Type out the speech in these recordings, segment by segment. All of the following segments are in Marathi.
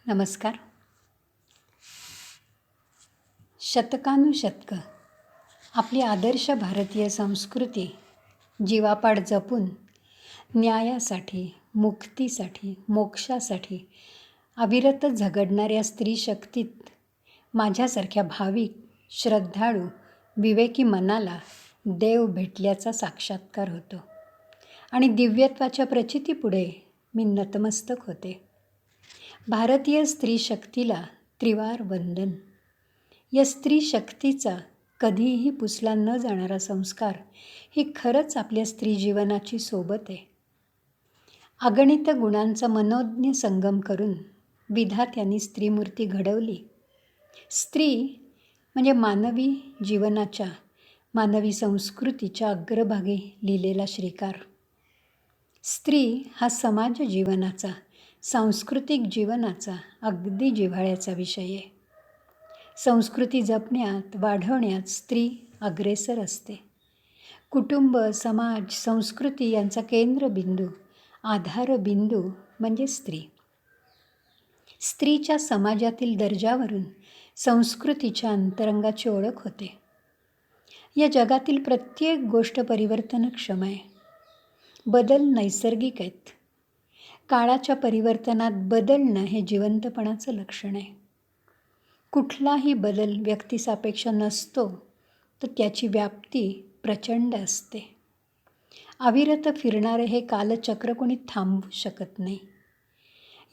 नमस्कार. शतकानुशतकं आपली आदर्श भारतीय संस्कृती जीवापाड जपून न्यायासाठी, मुक्तीसाठी, मोक्षासाठी अविरत झगडणाऱ्या स्त्री शक्तीत माझ्यासारख्या भाविक, श्रद्धाळू, विवेकी मनाला देव भेटल्याचा साक्षात्कार होतो आणि दिव्यत्वाच्या प्रचितीपुढे मी नतमस्तक होते. भारतीय स्त्री शक्तीला त्रिवार वंदन. या स्त्री शक्तीचा कधीही पुसला न जाणारा संस्कार ही खरंच आपल्या स्त्री जीवनाची सोबत आहे. अगणित गुणांचा मनोज्ञ संगम करून विधात्याने स्त्रीमूर्ती घडवली. स्त्री म्हणजे मानवी जीवनाच्या, मानवी संस्कृतीच्या अग्रभागी लिहिलेला श्रीकार. स्त्री हा समाज जीवनाचा, सांस्कृतिक जीवनाचा अगदी जिव्हाळ्याचा विषय आहे. संस्कृती जपण्यात, वाढवण्यात स्त्री अग्रेसर असते. कुटुंब, समाज, संस्कृती यांचा केंद्रबिंदू, आधारबिंदू म्हणजे स्त्री. स्त्रीच्या समाजातील दर्जावरून संस्कृतीच्या अंतरंगाची ओळख होते. या जगातील प्रत्येक गोष्ट परिवर्तनक्षम आहे. बदल नैसर्गिक आहेत. काळाच्या परिवर्तनात बदलणं हे जिवंतपणाचं लक्षण आहे. कुठलाही बदल व्यक्तिसापेक्ष नसतो, तर त्याची व्याप्ती प्रचंड असते. अविरत फिरणारे हे कालचक्र कोणी थांबवू शकत नाही.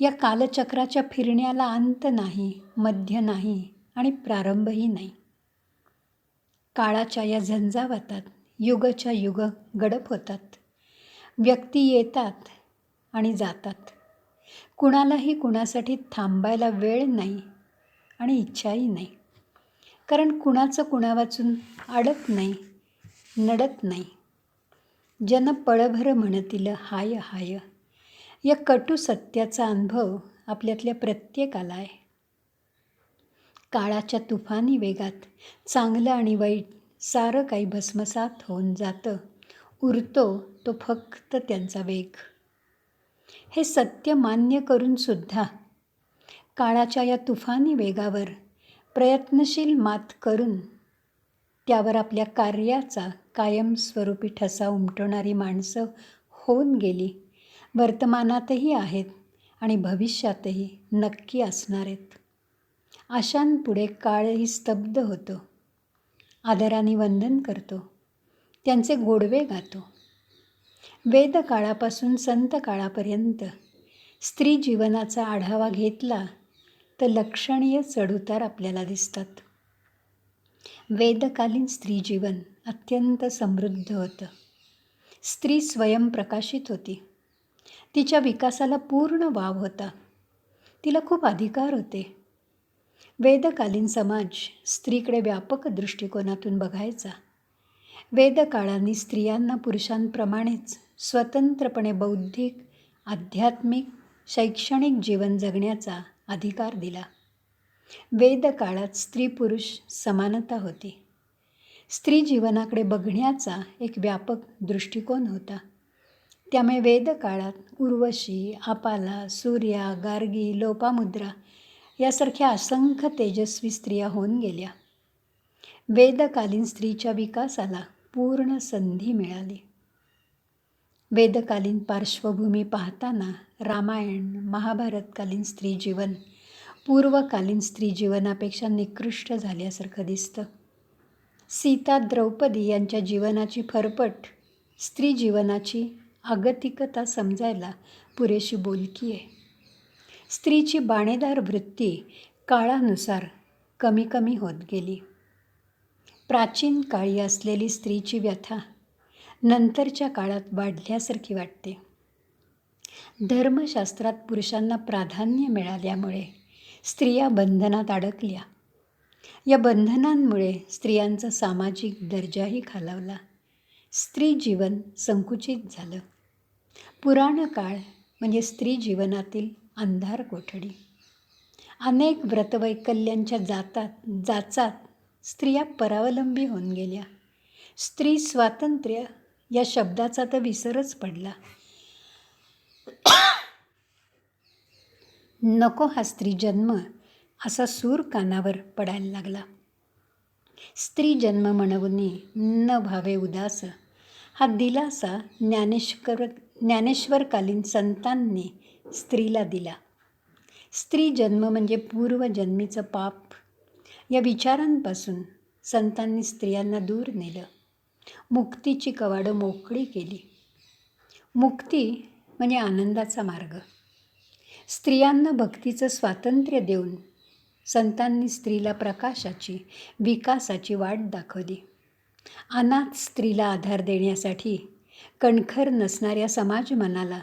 या कालचक्राच्या फिरण्याला अंत नाही, मध्य नाही आणि प्रारंभही नाही. काळाच्या या झंझावातात युगच्या युग गडप होतात. व्यक्ती येतात आणि जातात. कुणालाही कुणासाठी थांबायला वेळ नाही आणि इच्छाही नाही. कारण कुणाचं कुणावाचून अडत नाही, नडत नाही. जन पळभर म्हणतील हाय हाय. या कटू सत्याचा अनुभव आपल्यातल्या प्रत्येकाला आहे. काळाच्या तुफानी वेगात चांगलं आणि वाईट सारं काही भस्मसात होऊन जातं. उरतो तो फक्त त्यांचा वेग. हे सत्य मान्य करून सुद्धा काळाच्या या तुफानी वेगावर प्रयत्नशील मात करून त्यावर आपल्या कार्याचा कायमस्वरूपी ठसा उमटवणारी माणसं होऊन गेली, वर्तमानातही आहेत आणि भविष्यातही नक्की असणार आहेत. अशांपुढे काळही स्तब्ध होतो. आदराने वंदन करतो. त्यांचे गोडवे गातो. वेदकाळापासून संत काळापर्यंत स्त्री जीवनाचा आढावा घेतला तर लक्षणीय चढउतार आपल्याला दिसतात. वेदकालीन स्त्री जीवन अत्यंत समृद्ध होतं. स्त्री स्वयंप्रकाशित होती. तिच्या विकासाला पूर्ण वाव होता. तिला खूप अधिकार होते. वेदकालीन समाज स्त्रीकडे व्यापक दृष्टिकोनातून बघायचा. वेदकाळाने स्त्रियांना पुरुषांप्रमाणेच स्वतंत्रपणे बौद्धिक, आध्यात्मिक, शैक्षणिक जीवन जगण्याचा अधिकार दिला. वेदकाळात स्त्री पुरुष समानता होती. स्त्री जीवनाकडे बघण्याचा एक व्यापक दृष्टिकोन होता. त्यामुळे वेदकाळात उर्वशी, आपाला, सूर्या, गार्गी, लोपामुद्रा यासारख्या असंख्य तेजस्वी स्त्रिया होऊन गेल्या. वेदकालीन स्त्रीच्या विकासाला पूर्ण संधी मिळाली. वेदकालीन पार्श्वभूमी पाहताना रामायण, महाभारतकालीन स्त्री जीवन पूर्वकालीन स्त्री जीवनापेक्षा निकृष्ट झाल्यासारखं दिसतं. सीता, द्रौपदी यांच्या जीवनाची फरफट स्त्री जीवनाची आगतिकता समजायला पुरेशी बोलकी आहे. स्त्रीची बाणेदार वृत्ती काळानुसार कमी कमी होत गेली. प्राचीन काळी असलेली स्त्रीची व्यथा नंतरच्या काळात वाढल्यासारखी वाटते. धर्मशास्त्रात पुरुषांना प्राधान्य मिळाल्यामुळे स्त्रिया बंधनात अडकल्या. या बंधनांमुळे स्त्रियांचा सामाजिक दर्जाही खालावला. स्त्री जीवन संकुचित झालं. पुराण काळ म्हणजे स्त्री जीवनातील अंधार कोठडी. अनेक व्रतवैकल्यांच्या जाचात स्त्रिया परावलंबी होऊन गेल्या. स्त्री स्वातंत्र्य या शब्दाचा तर विसरच पडला. नको हा स्त्री जन्म असा सूर कानावर पडायला लागला. स्त्री जन्म म्हणवनी न भावे उदास हा दिलासा ज्ञानेश्वरकालीन संतांनी स्त्रीला दिला. स्त्री जन्म म्हणजे पूर्वजन्मीचं पाप या विचारांपासून संतांनी स्त्रियांना दूर नेलं. मुक्तीची कवाडं मोकळी केली. मुक्ती म्हणजे आनंदाचा मार्ग. स्त्रियांना भक्तीचं स्वातंत्र्य देऊन संतांनी स्त्रीला प्रकाशाची, विकासाची वाट दाखवली. अनाथ स्त्रीला आधार देण्यासाठी कणखर नसणाऱ्या समाज मनाला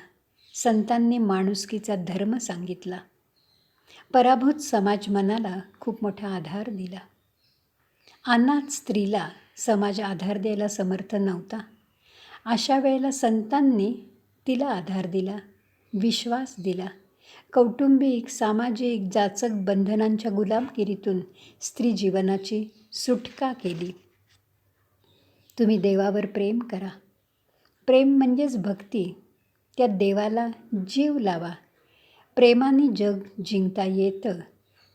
संतांनी माणुसकीचा धर्म सांगितला. पराभूत समाज मनाला खूप मोठा आधार दिला. अनाथ स्त्रीला समाज आधार द्यायला समर्थ नव्हता. अशा वेळेला संतांनी तिला आधार दिला, विश्वास दिला. कौटुंबिक, सामाजिक, जाचक बंधनांच्या गुलामगिरीतून स्त्री जीवनाची सुटका केली. तुम्ही देवावर प्रेम करा. प्रेम म्हणजेच भक्ती. त्या देवाला जीव लावा. प्रेमाने जग जिंकता येतं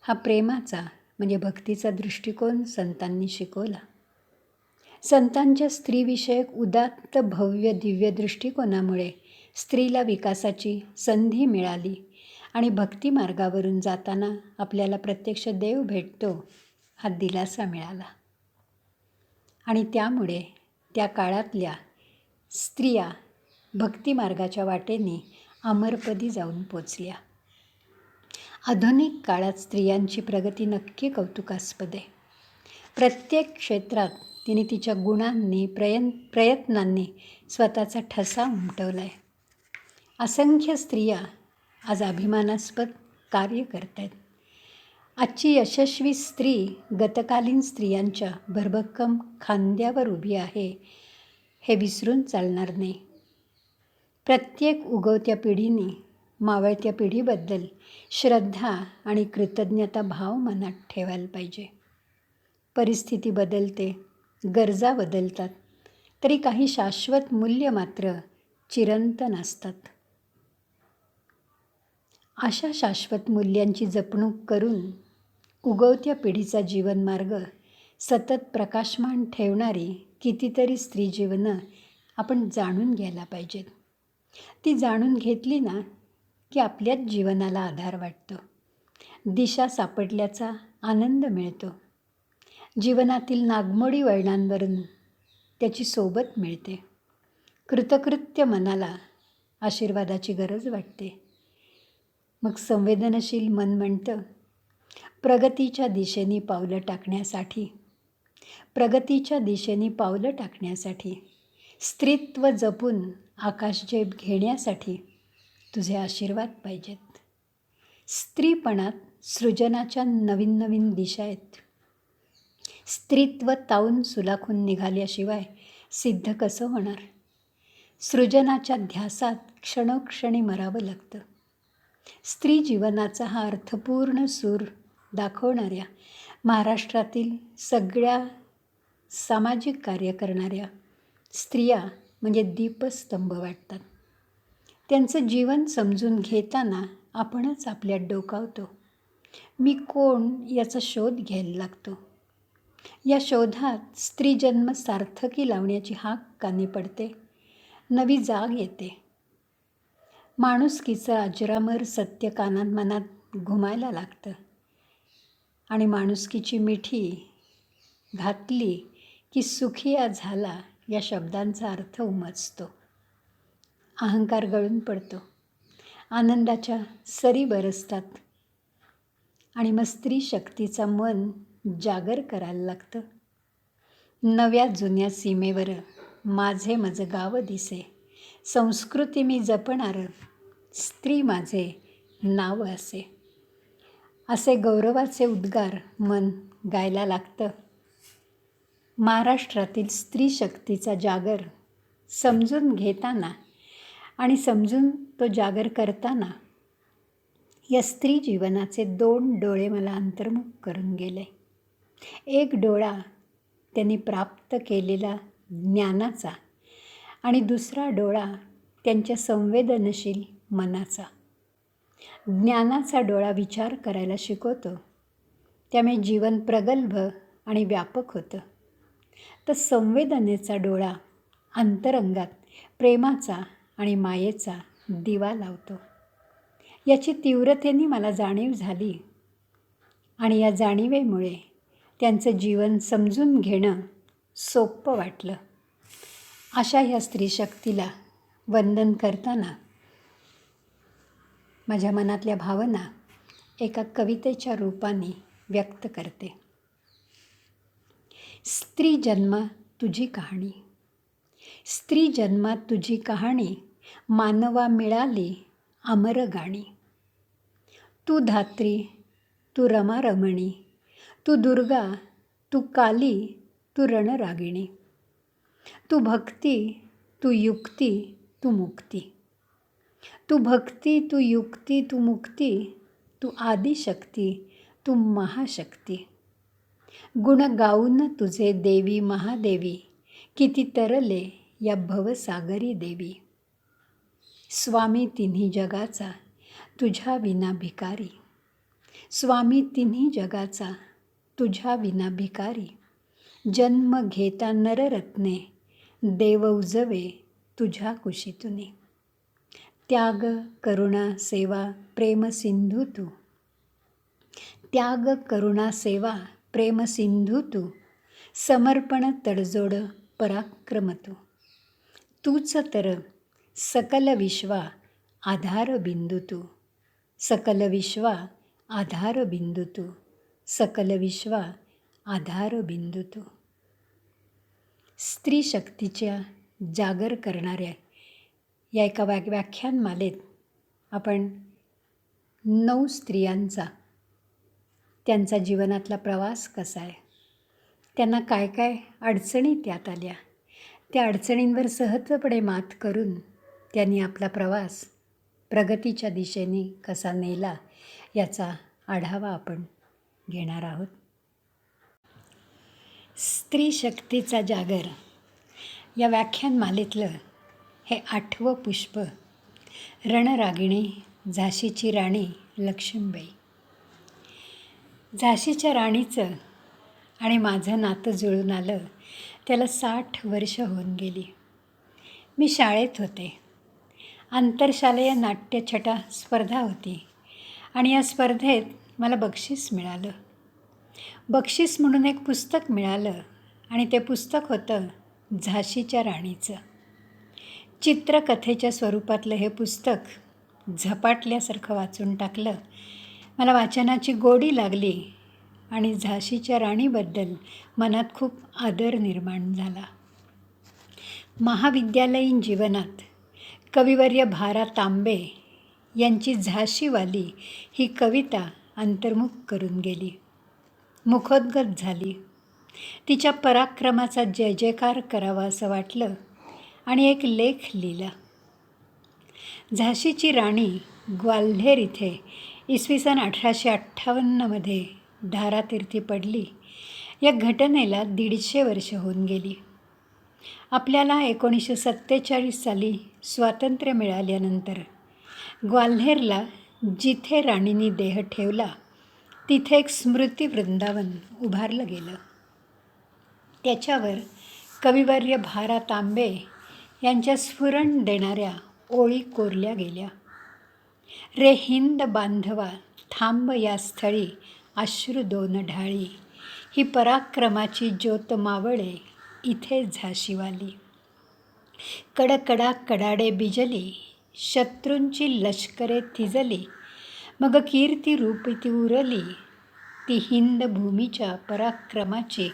हा प्रेमाचा म्हणजे भक्तीचा दृष्टिकोन संतांनी शिकवला. संतांच्या स्त्रीविषयक उदात्त भव्य दिव्य दृष्टिकोनामुळे स्त्रीला विकासाची संधी मिळाली आणि भक्ती मार्गावरून जाताना आपल्याला प्रत्यक्ष देव भेटतो हा दिलासा मिळाला. आणि त्यामुळे त्या काळातल्या स्त्रिया भक्तिमार्गाच्या वाटेने अमरपदी जाऊन पोचल्या. आधुनिक काळात स्त्रियांची प्रगती नक्की कौतुकास्पद आहे. प्रत्येक क्षेत्रात तिने तिच्या गुणांनी प्रयत्नांनी स्वतःचा ठसा उमटवला आहे. असंख्य स्त्रिया आज अभिमानास्पद कार्य करत आहेत. आजची यशस्वी स्त्री गतकालीन स्त्रियांच्या भरभक्कम खांद्यावर उभी आहे हे विसरून चालणार नाही. प्रत्येक उगवत्या पिढीने मावळत्या पिढीबद्दल श्रद्धा आणि कृतज्ञता भाव मनात ठेवायला पाहिजे. परिस्थिती बदलते, गरजा बदलतात, तरी काही शाश्वत मूल्य मात्र चिरंतन असतात. अशा शाश्वत मूल्यांची जपणूक करून उगवत्या पिढीचा जीवनमार्ग सतत प्रकाशमान ठेवणारी कितीतरी स्त्री जीवनं आपण जाणून घ्यायला पाहिजेत. ती जाणून घेतली ना की आपल्याच जीवनाला आधार वाटतो, दिशा सापडल्याचा आनंद मिळतो. जीवनातील नागमोडी वळणांवरून त्याची सोबत मिळते. कृतकृत्य मनाला आशीर्वादाची गरज वाटते. मग संवेदनशील मन म्हणतं, प्रगतीच्या दिशेने पावलं टाकण्यासाठी स्त्रीत्व जपून आकाशझेप घेण्यासाठी तुझे आशीर्वाद पाहिजेत. स्त्रीपणात सृजनाच्या नवीन नवीन दिशा आहेत. स्त्रीत्व तावून सुलाखून निघाल्याशिवाय सिद्ध कसं होणार? सृजनाच्या ध्यासात क्षणोक्षणी मरावं लागतं. स्त्री जीवनाचा हा अर्थपूर्ण सूर दाखवणाऱ्या महाराष्ट्रातील सगळ्या सामाजिक कार्य करणाऱ्या स्त्रिया म्हणजे दीपस्तंभ वाटतात. त्यांचं जीवन समजून घेताना आपणच आपल्यात डोकावतो. मी कोण याचा शोध घ्यायला लागतो. या शोधात स्त्रीजन्म सार्थकी लावण्याची हाक कानी पडते. नवी जाग येते. माणुसकीचं अजरामर सत्य कानात मनात घुमायला लागतं. आणि माणुसकीची मिठी घातली की सुखिया झाला या शब्दांचा अर्थ उमजतो. अहंकार गळून पडतो. आनंदाच्या सरी बरसतात. आणि मग स्त्री शक्तीचा मन जागर करायला लागतं. नव्या जुन्या सीमेवर माझे मज गाव दिसे, संस्कृती मी जपणार, स्त्री माझे नाव असे. असे गौरवाचे उद्गार मन गायला लागतं. महाराष्ट्रातील स्त्री शक्तीचा जागर समजून घेताना आणि समजून तो जागर करताना या स्त्री जीवनाचे 2 डोळे मला अंतर्मुख करून गेले. एक डोळा त्यांनी प्राप्त केलेला ज्ञानाचा आणि दुसरा डोळा त्यांच्या संवेदनशील मनाचा. ज्ञानाचा डोळा विचार करायला शिकवतो. त्यामुळे जीवन प्रगल्भ आणि व्यापक होतं. तर संवेदनेचा डोळा अंतरंगात प्रेमाचा आणि मायेचा दिवा लावतो. याची तीव्रतेने मला जाणीव झाली आणि या जाणीवेमुळे त्यांचं जीवन समजून घेणं सोपं वाटलं. अशा ह्या स्त्री शक्तीला वंदन करताना माझ्या मनातल्या भावना एका कवितेच्या रूपाने व्यक्त करते. स्त्री जन्मात तुझी कहाणी, स्त्री जन्मात तुझी कहाणी, मानवा मिळाली अमर गाणी. तू धात्री, तू रमा रमणी, तू दुर्गा, तू काली, तू रणरागिणी. तू भक्ती, तू युक्ती, तू मुक्ती. तू भक्ती, तू युक्ती, तू मुक्ती. तू आदिशक्ती, तू महाशक्ती. गुण गाऊन तुझे देवी महादेवी, किती तरले या भवसागरी देवी. स्वामी तिन्ही जगाचा, तुझ्या विना भिकारी. स्वामी तिन्ही जगाचा, तुझ्या विना भिकारी. जन्म घेता नररत्ने, देव उजवे तुझ्या कुशीतुनी. त्याग करुणा सेवा प्रेम सिंधू तू. त्याग करुणा सेवा प्रेम सिंधू तू. समर्पण तडजोड पराक्रम तू. तूच तर सकल विश्वा आधार बिंदू तू. सकल विश्वा आधार बिंदू तू. सकल विश्वा आधार बिंदू तू. स्त्री शक्तीच्या जागर करणाऱ्या या एका व्याख्यानमालेत आपण 9 स्त्रियांचा त्यांचा जीवनातला प्रवास कसा आहे, त्यांना काय काय अडचणी त्यात आल्या, त्या अडचणींवर सहजपणे मात करून त्यांनी आपला प्रवास प्रगतीच्या दिशेने कसा नेला याचा आढावा आपण घेणार आहोत. स्त्री शक्तीचा जागर या व्याख्यानमालेतलं हे 8वं पुष्प, रणरागिणी झाशीची राणी लक्ष्मीबाई. झाशीच्या राणीचं आणि माझं नातं जुळून आलं त्याला 60 वर्ष होऊन गेली. मी शाळेत होते. आंतरशालेय नाट्यछटा स्पर्धा होती आणि या स्पर्धेत मला बक्षीस मिळालं. बक्षीस म्हणून एक पुस्तक मिळालं आणि ते पुस्तक होतं झाशीच्या राणीचं. चित्रकथेच्या स्वरूपातलं हे पुस्तक झपाटल्यासारखं वाचून टाकलं. मला वाचनाची गोडी लागली आणि झाशीच्या राणीबद्दल मनात खूप आदर निर्माण झाला. महाविद्यालयीन जीवनात कविवर्य भा. रा. तांबे यांची झाशीवाली ही कविता अंतर्मुख करून गेली, मुखोद्गत झाली. तिच्या पराक्रमाचा जय जयकार करावा असं वाटलं आणि एक लेख लिहिला. झाशीची राणी ग्वाल्हेर इथे इसवी सन 1858 धारातीर्थी पडली. या घटनेला 150 वर्ष होऊन गेली. आपल्याला 1947 साली स्वातंत्र्य मिळाल्यानंतर ग्वाल्हेरला जिथे राणींनी देह ठेवला तिथे एक स्मृती वृंदावन उभारलं गेलं. त्याच्यावर कविवर्य भा. रा. तांबे यांच्या स्फुरण देणाऱ्या ओळी कोरल्या गेल्या. रे हिंद बांधवा थांब या स्थळी, अश्रू 2 ढाळी. ही पराक्रमाची ज्योत मावळे इथे झाशीवाली. कडकडा कडाडे बिजली, शत्रूंची लष्करे थिजली. मग कीर्ती रूप ती उरली, ती हिंद भूमीच्या पराक्रमाची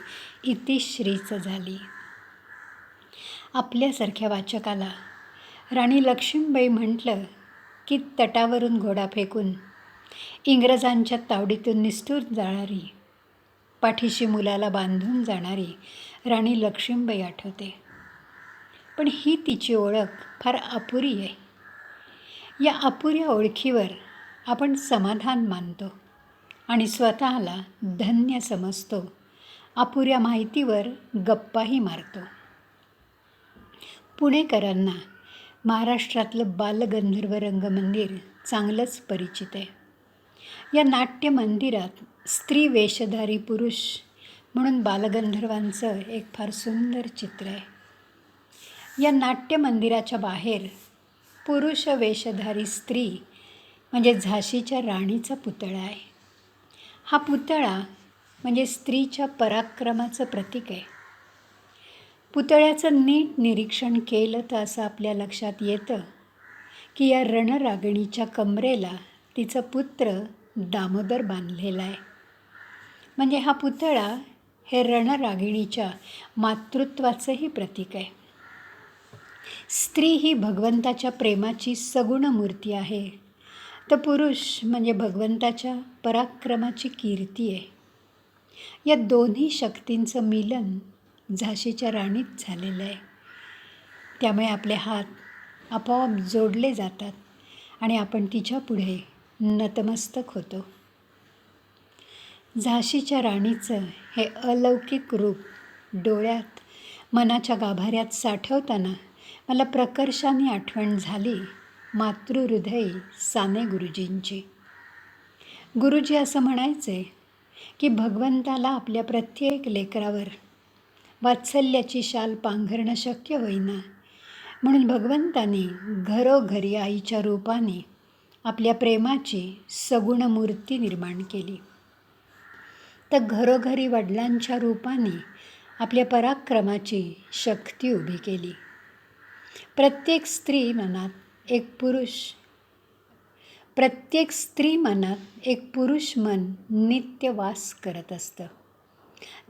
इतिश्रीच झाली. आपल्यासारख्या वाचकाला राणी लक्ष्मीबाई म्हटलं की तटावरून घोडा फेकून इंग्रजांच्या तावडीतून निष्ठूर जाणारी, पाठीशी मुलाला बांधून जाणारी राणी लक्ष्मीबाई आठवते. पण ही तिची ओळख फार अपुरी आहे. या अपुऱ्या ओळखीवर आपण समाधान मानतो आणि स्वतःला धन्य समजतो. अपुऱ्या माहितीवर गप्पाही मारतो. पुणेकरांना महाराष्ट्रातलं बालगंधर्व रंगमंदिर चांगलंच परिचित आहे. या नाट्य मंदिरात स्त्री वेशधारी पुरुष म्हणून बालगंधर्वांचं एक फार सुंदर चित्र आहे. या नाट्य मंदिराच्या बाहेर पुरुष वेशधारी स्त्री म्हणजे झाशीच्या राणीचा पुतळा आहे. हा पुतळा म्हणजे स्त्रीच्या पराक्रमाचं प्रतीक आहे. पुतळ्याचं नीट निरीक्षण केलं तर असं आपल्या लक्षात येतं की या रणरागिणीच्या कमरेला तिचा पुत्र दामोदर बांधलेला आहे. म्हणजे हा पुतळा हे रणरागिणीच्या मातृत्वाचंही प्रतीक आहे. स्त्री ही भगवंताच्या प्रेमाची सगुण मूर्ती आहे, तर पुरुष म्हणजे भगवंताच्या पराक्रमाची कीर्ती आहे. या दोन्ही शक्तींचं मिलन झाशीच्या राणीत झालेलं आहे. त्यामुळे आपले हात आपोआप जोडले जातात आणि आपण तिच्या पुढे नतमस्तक होतो. झाशीच्या राणीचं हे अलौकिक रूप डोळ्यात मनाच्या गाभाऱ्यात साठवताना मला प्रकर्षाने आठवण झाली मातृहृदयी साने गुरुजींची. गुरुजी असं म्हणायचे की भगवंताला आपल्या प्रत्येक लेकरावर वात्सल्याची शाल पांघरणं शक्य होईना, म्हणून भगवंतानी घरोघरी आईच्या रूपाने आपल्या प्रेमाची सगुण मूर्ती निर्माण केली. तर घरोघरी वडिलांच्या रूपाने आपल्या पराक्रमाची शक्ती उभी केली. प्रत्येक स्त्री मनात एक पुरुष मन नित्य वास करत असतं,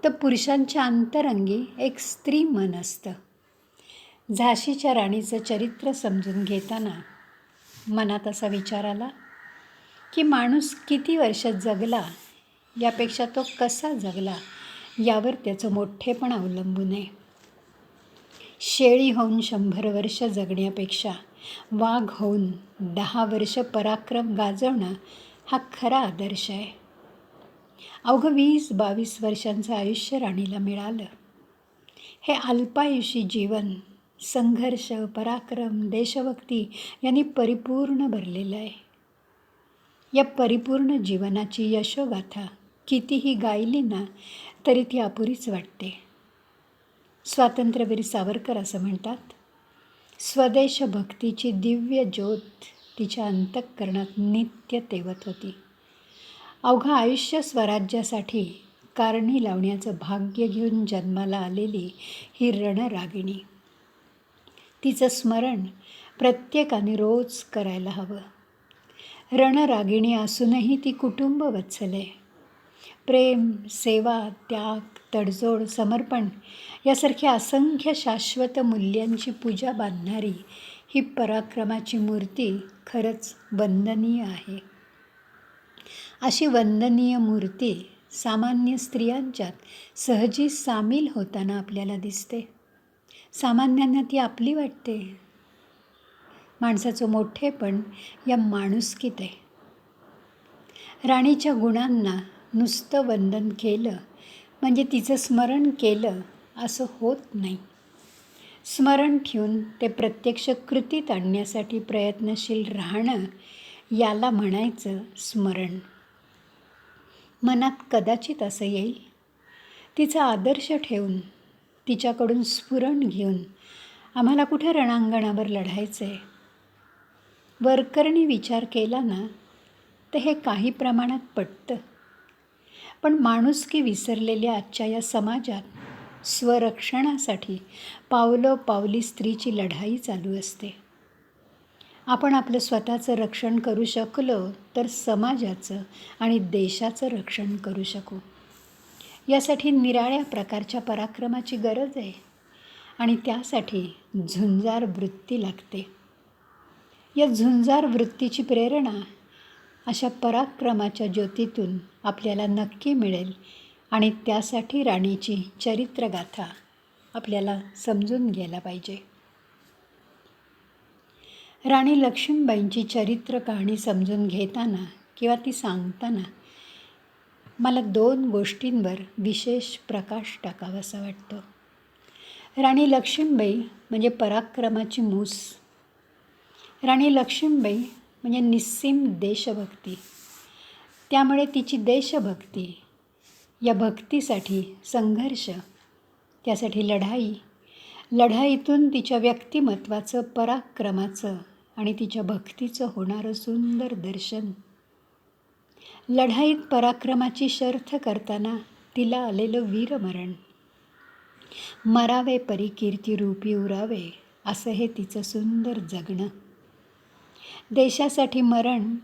तर पुरुषांच्या अंतरंगी एक स्त्री मन असतं. झाशीच्या राणीचं चरित्र समजून घेताना मनात असा विचार आला की माणूस किती वर्ष जगला यापेक्षा तो कसा जगला यावर त्याचं मोठेपण अवलंबून आहे. शेळी होऊन 100 वर्ष जगण्यापेक्षा वाघ होऊन 10 वर्ष पराक्रम गाजवणं हा खरा आदर्श आहे. अवघं 20-22 वर्षांचं आयुष्य राणीला मिळालं. हे अल्पायुषी जीवन संघर्ष, पराक्रम, देशभक्ती यांनी परिपूर्ण भरलेलं आहे. या परिपूर्ण जीवनाची यशोगाथा कितीही गायली ना तरी ती अपुरीच वाटते. स्वातंत्र्यवीर सावरकर असं म्हणतात, स्वदेशभक्तीची दिव्य ज्योत तिच्या अंतःकरणात नित्य तेवत होती. अवघं आयुष्य स्वराज्यासाठी कारणी लावण्याचं भाग्य घेऊन जन्माला आलेली ही रणरागिणी. तिचं स्मरण प्रत्येकाने रोज करायला हवं. रणरागिणी असूनही ती कुटुंबवत्सल आहे. प्रेम, सेवा, त्याग, तडजोड, समर्पण यासारख्या असंख्य शाश्वत मूल्यांची पूजा बांधणारी ही पराक्रमाची मूर्ती खरंच वंदनीय आहे. अशी वंदनीय मूर्ती सामान्य स्त्रियांच्यात सहजी सामील होताना आपल्याला दिसते. सामान्यांना ती आपली वाटते. माणसाचं मोठेपण या माणुसकीत आहे. राणीच्या गुणांना नुसतं वंदन केलं म्हणजे तिचं स्मरण केलं असं होत नाही. स्मरण ठेवून ते प्रत्यक्ष कृतीत आणण्यासाठी प्रयत्नशील राहणं याला म्हणायचं स्मरण. मनात कदाचित असं येईल, तिचा आदर्श ठेवून तिच्याकडून स्फुरण घेऊन आम्हाला कुठे रणांगणावर लढायचं आहे. वरकरणी विचार केला ना तर हे काही प्रमाणात पटतं. पण माणुसकी विसरलेल्या आजच्या या समाजात स्वरक्षणासाठी पावलोपावली स्त्रीची लढाई चालू असते. आपण आपलं स्वतःचं रक्षण करू शकलो तर समाजाचं आणि देशाचं रक्षण करू शकू. यासाठी निराळ्या प्रकारच्या पराक्रमाची गरज आहे आणि त्यासाठी झुंजार वृत्ती लागते. या झुंजार वृत्तीची प्रेरणा अशा पराक्रमाच्या ज्योतीतून आपल्याला नक्की मिळेल आणि त्यासाठी राणीची चरित्रगाथा आपल्याला समजून घ्यायला पाहिजे. राणी लक्ष्मीबाईंची चरित्र कहाणी समजून घेताना किंवा ती सांगताना मला 2 गोष्टींवर विशेष प्रकाश टाकावासा वाटतो. राणी लक्ष्मीबाई म्हणजे पराक्रमाची मूस. राणी लक्ष्मीबाई म्हणजे निस्सीम देशभक्ती. त्यामुळे तिची देशभक्ती, या भक्तीसाठी संघर्ष, त्यासाठी लढाईतून तिच्या व्यक्तिमत्वाचं, पराक्रमाचं आणि तिच्या भक्तीचं होणारं सुंदर दर्शन. लढाईत पराक्रमाची शर्थ करताना तिला आलेलं वीरमरण. मरावे परी कीर्तिरूपी उरावे, असं हे तिचं सुंदर जगणं. देशासाठी मरण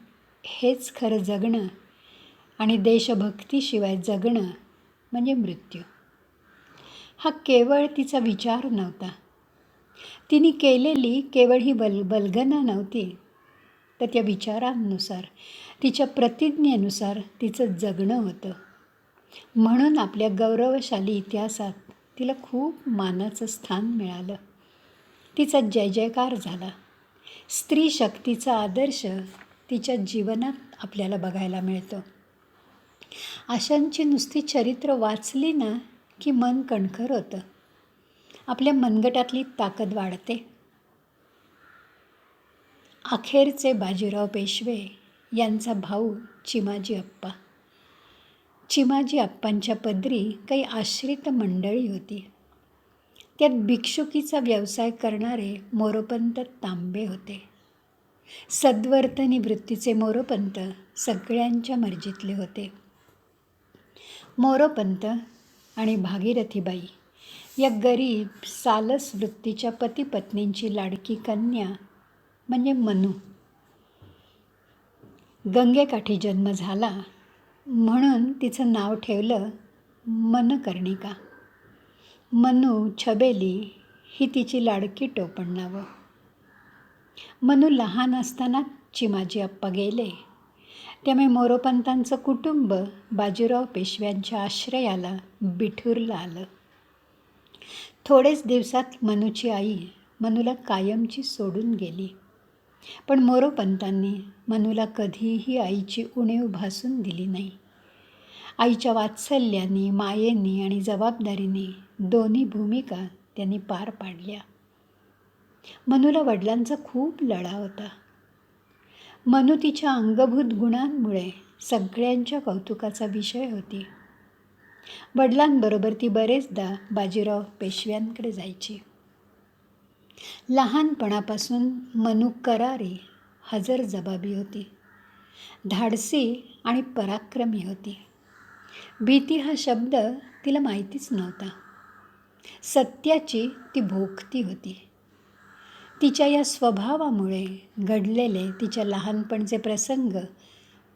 हेच खरं जगणं, आणि देशभक्तीशिवाय जगणं म्हणजे मृत्यू. हा केवळ तिचा विचार नव्हता. तिने केलेली केवळ ही बलगना नव्हती, तर त्या विचारांनुसार, तिच्या प्रतिज्ञेनुसार तिचं जगणं होतं. म्हणून आपल्या गौरवशाली इतिहासात तिला खूप मानाचं स्थान मिळालं. तिचा जय जयकार झाला. स्त्री शक्तीचा आदर्श तिच्या जीवनात आपल्याला बघायला मिळतो. अशांची नुसती चरित्र वाचली ना की मन कणखर होतं. आपल्या मनगटातली ताकद वाढते. अखेरचे बाजीराव पेशवे यांचा भाऊ चिमाजी अप्पा. चिमाजी अप्पांच्या पदरी काही आश्रित मंडळी होती. त्यात भिक्षुकीचा व्यवसाय करणारे मोरोपंत तांबे होते. सद्वर्तनी वृत्तीचे मोरोपंत सगळ्यांच्या मर्जीतले होते. मोरोपंत आणि भागीरथीबाई या गरीब सालस वृत्तीच्या पतिपत्नींची लाडकी कन्या म्हणजे मनू. गंगेकाठी जन्म झाला म्हणून तिचं नाव ठेवलं मनकर्णिका. मनू, छबेली ही तिची लाडकी टोपण नावं. मनू लहान असताना चिमाजी अप्पा गेले. त्यामुळे मोरोपंतांचं कुटुंब बाजीराव पेशव्यांच्या आश्रयाला बिठूरला आलं. थोडेच दिवसात मनूची आई मनूला कायमची सोडून गेली. पण मोरोपंतांनी मनूला कधीही आईची उणीव भासून दिली नाही. आईच्या वात्सल्याने, मायेने आणि जबाबदारीने दोन्ही भूमिका त्यांनी पार पाडल्या. मनूला वडिलांचा खूप लळा होता. मनू तिच्या अंगभूत गुणांमुळे सगळ्यांच्या कौतुकाचा विषय होती. वडिलांबरोबर ती बरेचदा बाजीराव पेशव्यांकडे जायची. लहानपणापासून मनू करारी, हजरजबाबी होती. धाडसी आणि पराक्रमी होती. भीती हा शब्द तिला माहितीच नव्हता. सत्याची ती भोगती होती. तिच्या या स्वभावामुळे घडलेले तिच्या लहानपणचे प्रसंग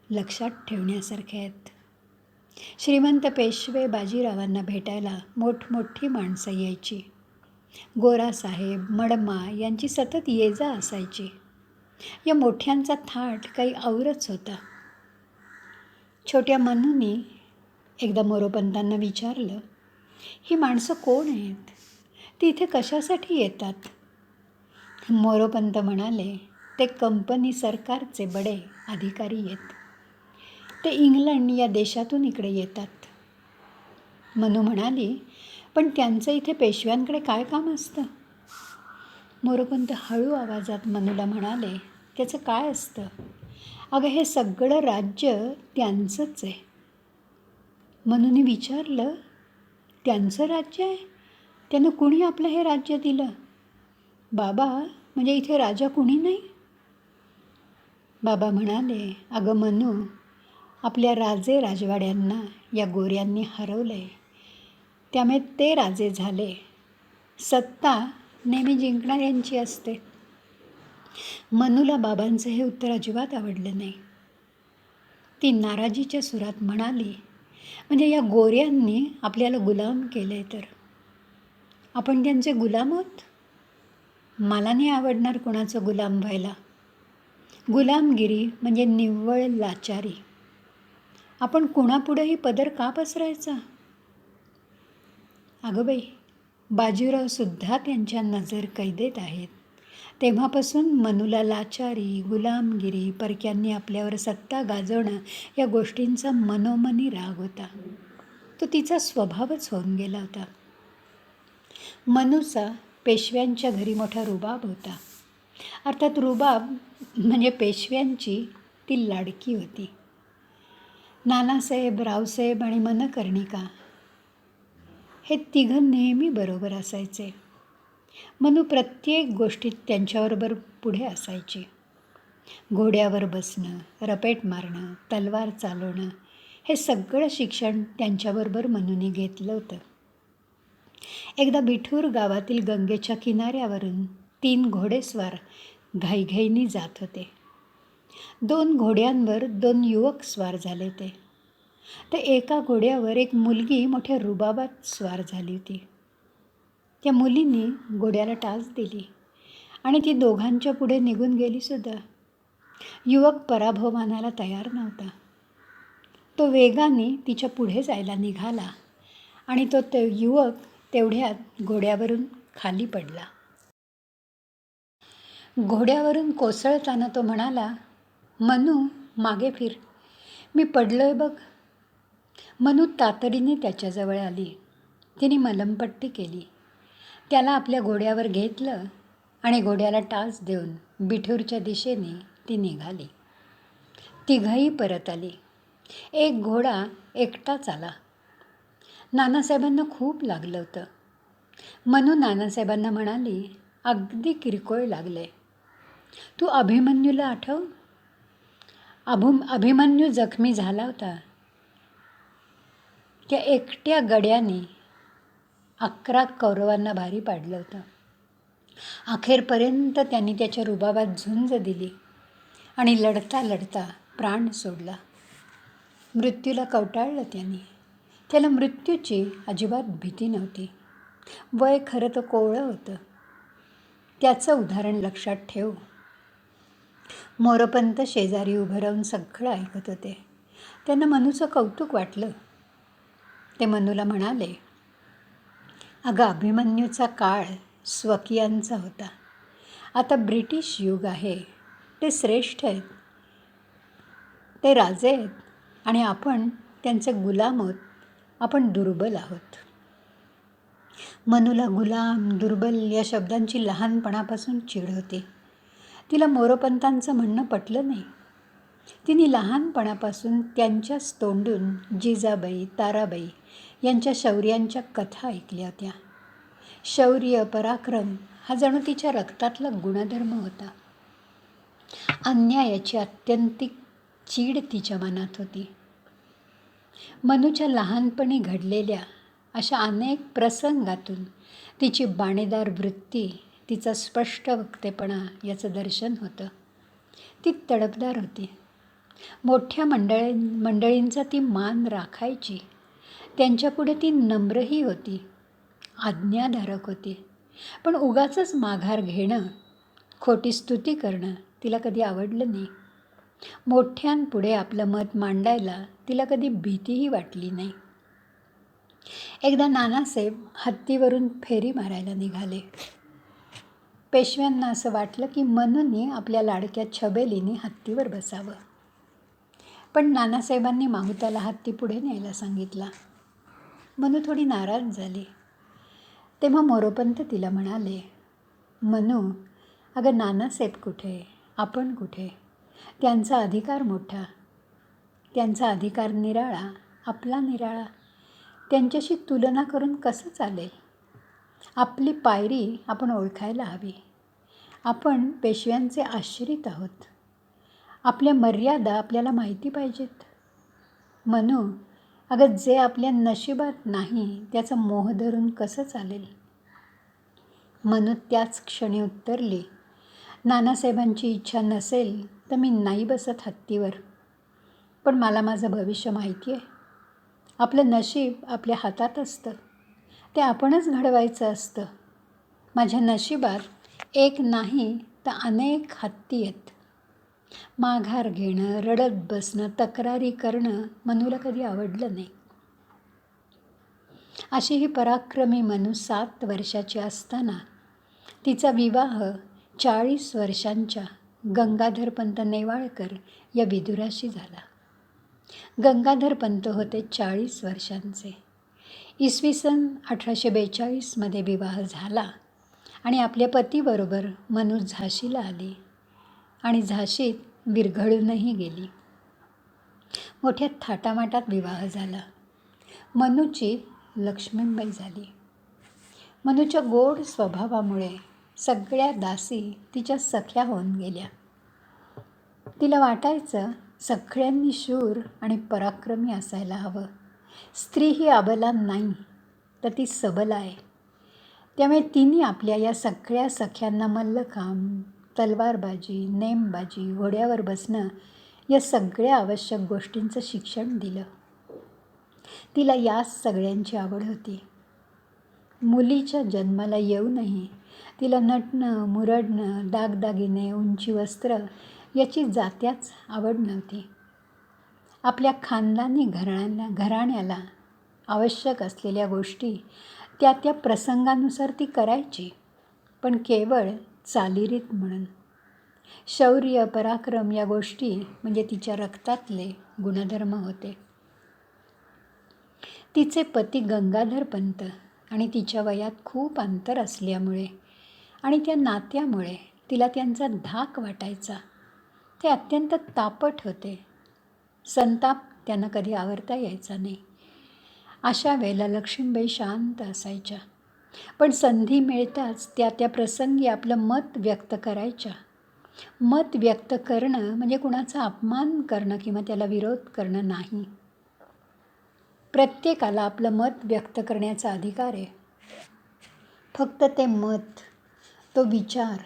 लक्षात ठेवण्यासारखे आहेत. श्रीमंत पेशवे बाजीरावांना भेटायला मोठमोठी माणसं यायची. गोरासाहेब, मडमा यांची सतत ये-जा असायची. या मोठ्यांचा थाट काही औरच होता. छोट्या मनूनी एकदा मोरोपंतांना विचारलं, ही माणसं कोण आहेत? ती इथे कशासाठी येतात? मोरोपंत म्हणाले, ते कंपनी सरकारचे बडे अधिकारी आहेत. ते इंग्लंड या देशातून इकडे येतात. मनू म्हणाली, पण त्यांचं इथे पेशव्यांकडे काय काम असतं? मोरोपंत हळू आवाजात मनूला म्हणाले, त्याचं काय असतं? अगं हे सगळं राज्य त्यांचंच आहे. मनूने विचारलं, त्यांचं राज्य आहे? त्यानं कुणी आपलं हे राज्य दिलं? बाबा, म्हणजे इथे राजा कुणी नाही? बाबा म्हणाले, अगं मनू, आपल्या राजे राजवाड्यांना या गोऱ्यांनी हरवलं आहे. त्यामुळे ते राजे झाले. सत्ता नेहमी जिंकणाऱ्यांची असते. मनूला बाबांचं हे उत्तर अजिबात आवडलं नाही. ती नाराजीच्या सुरात म्हणाली, म्हणजे या गोऱ्यांनी आपल्याला गुलाम केले तर आपण त्यांचे गुलाम आहोत? मला नाही आवडणार कोणाचं गुलाम व्हायला. गुलामगिरी म्हणजे निव्वळ लाचारी. आपण कुणापुढेही पदर का पसरायचा? अगं बाई, बाजीरावसुद्धा त्यांच्या नजर कैदेत आहेत. तेव्हापासून मनूला लाचारी, गुलामगिरी, परक्यांनी आपल्यावर सत्ता गाजवणं या गोष्टींचा मनोमनी राग होता. तो तिचा स्वभावच होऊन गेला होता. मनूचा पेशव्यांच्या घरी मोठा रुबाब होता. अर्थात रुबाब म्हणजे पेशव्यांची ती लाडकी होती. नानासाहेब, रावसाहेब आणि मनकर्णिका हे तिघं नेहमी बरोबर असायचे. मनू प्रत्येक गोष्टीत त्यांच्याबरोबर पुढे असायची. घोड्यावर बसणं, रपेट मारणं, तलवार चालवणं हे सगळं शिक्षण त्यांच्याबरोबर मनूने घेतलं होतं. एकदा बिठूर गावातील गंगेच्या किनाऱ्यावरून 3 घोडेस्वार घाईघाईने जात होते. 2 घोड्यांवर 2 युवक स्वार झाले होते. तर एका घोड्यावर एक मुलगी मोठ्या रुबाबात स्वार झाली होती. त्या मुलीने घोड्याला टाच दिली आणि ती दोघांच्या पुढे निघून गेली सुद्धा. युवक पराभव मानायला तयार नव्हता. तो वेगाने तिच्या पुढे जायला निघाला आणि तो युवक तेवढ्यात घोड्यावरून खाली पडला. घोड्यावरून कोसळताना तो म्हणाला, मनू मागे फिर, मी पडलोय बघ. मनू तातडीने त्याच्याजवळ आली. तिने मलमपट्टी केली. त्याला आपल्या घोड्यावर घेतलं आणि घोड्याला टाच देऊन बिठूरच्या दिशेने ती निघाली. तिघंही परत आली. एक घोडा एकटाच आला. नानासाहेबांना खूप लागलं होतं. मनू नानासाहेबांना म्हणाली, अगदी किरकोळ लागले. तू अभिमन्यूला आठव? अभिमन्यू जखमी झाला होता. त्या एकट्या गड्याने 11 कौरवांना भारी पाडलं होतं. अखेरपर्यंत त्यांनी त्याच्या रुबाबात झुंज दिली आणि लढता लढता प्राण सोडला. मृत्यूला कवटाळलं त्यांनी. त्याला मृत्यूची अजिबात भीती नव्हती. वय खरं तर कोवळं होतं. त्याचं उदाहरण लक्षात ठेव. मोरोपंत शेजारी उभं राहून सगळं ऐकत होते. त्यांना मनूचं कौतुक वाटलं. ते मनूला म्हणाले, अगं अभिमन्यूचा काळ स्वकीयांचा होता. आता ब्रिटिश युग आहे. ते श्रेष्ठ आहेत. ते राजे आहेत आणि आपण त्यांचे गुलाम आहोत. आपण दुर्बल आहोत. मनूला गुलाम, दुर्बल या शब्दांची लहानपणापासून चीड होती. तिला मोरोपंतांचं म्हणणं पटलं नाही. तिने लहानपणापासून त्यांच्याच तोंडून जिजाबाई, ताराबाई यांच्या शौर्यांच्या कथा ऐकल्या होत्या. शौर्य, पराक्रम हा जणू तिच्या रक्तातला गुणधर्म होता. अन्यायाची अत्यंतिक चीड तिच्या मनात होती. मनूच्या लहानपणी घडलेल्या अशा अनेक प्रसंगातून तिची बाणेदार वृत्ती, तिचा स्पष्ट वक्तेपणा याचं दर्शन होतं. ती तडफदार होती. मोठ्या मंडळींचा ती मान राखायची. त्यांच्यापुढे ती नम्रही होती, आज्ञाधारक होती. पण उगाचच माघार घेणं, खोटी स्तुती करणं तिला कधी आवडलं नाही. मोठ्यांपुढे आपलं मत मांडायला तिला कधी भीतीही वाटली नाही. एकदा नानासाहेब हत्तीवरून फेरी मारायला निघाले. पेशव्यांना असं वाटलं की मनूने आपल्या लाडक्या छबेलीने हत्तीवर बसावं. पण नानासाहेबांनी माहुताला हत्ती पुढे न्यायला सांगितला. मनू थोडी नाराज झाली. तेव्हा मोरोपंत तिला म्हणाले, मनू, अगं नानासाहेब कुठे, आपण कुठे? त्यांचा अधिकार मोठा, त्यांचा अधिकार निराळा, आपला निराळा. त्यांच्याशी तुलना करून कसं चालेल? आपली पायरी आपण ओळखायला हवी. आपण पेशव्यांचे आश्रित आहोत. आपल्या मर्यादा आपल्याला माहिती पाहिजेत. मनू, अगं जे आपल्या नशिबात नाही त्याचा मोह धरून कसं चालेल? मनू त्याच क्षणी उत्तरली, नानासाहेबांची इच्छा नसेल तर मी नाही बसत हत्तीवर. पण मला माझं भविष्य माहिती आहे. आपलं नशीब आपल्या हातात असतं. ते आपणच घडवायचं असतं. माझ्या नशिबात एक नाही तर अनेक हत्ती आहेत. माघार घेणं, रडत बसणं, तक्रारी करणं मनूला कधी आवडलं नाही. अशी ही पराक्रमी मनू 7 वर्षाची असताना तिचा विवाह 40 वर्षांच्या गंगाधरपंत नेवाळकर या विदुराशी झाला. गंगाधरपंत होते 40 वर्षांचे. इसवी सन 1842 विवाह झाला आणि आपल्या पतीबरोबर मनू झाशीला आली. आणि झाशीत विरघळूनही गेली. मोठ्या थाटामाटात विवाह झाला. मनूची लक्ष्मीबाई झाली. मनूच्या गोड स्वभावामुळे सगळ्या दासी तिच्या सख्या होऊन गेल्या. तिला वाटायचं सगळ्यांनी शूर आणि पराक्रमी असायला हवं. स्त्री ही अबला नाही, तर ती सबल आहे. त्यामुळे तिने आपल्या या सगळ्या सख्यांना मल्लखांब, तलवारबाजी, नेमबाजी, घोड्यावर बसणं या सगळ्या आवश्यक गोष्टींचं शिक्षण दिलं. तिला याच सगळ्यांची आवड होती. मुलीच्या जन्माला येऊनही तिला नटणं, मुरडणं, दागदागिने, उंची वस्त्र याची जात्याच आवड नव्हती. आपल्या खानदानी घराण्याला आवश्यक असलेल्या गोष्टी त्या प्रसंगानुसार ती करायची, पण केवळ चालीरीत म्हणून. शौर्य, पराक्रम या गोष्टी म्हणजे तिच्या रक्तातले गुणधर्म होते. तिचे पती गंगाधर पंत आणि तिच्या वयात खूप अंतर असल्यामुळे आणि त्या नात्यामुळे तिला त्यांचा धाक वाटायचा. ते अत्यंत तापट होते. संताप त्यांना कधी आवरता यायचा नाही. अशा वेळेला लक्ष्मीबाई शांत असायच्या, पण संधी मिळताच त्या प्रसंगी आपलं मत व्यक्त करायच्या. मत व्यक्त करणं म्हणजे कुणाचा अपमान करणं किंवा त्याला विरोध करणं नाही. प्रत्येकाला आपलं मत व्यक्त करण्याचा अधिकार आहे. फक्त ते मत, तो विचार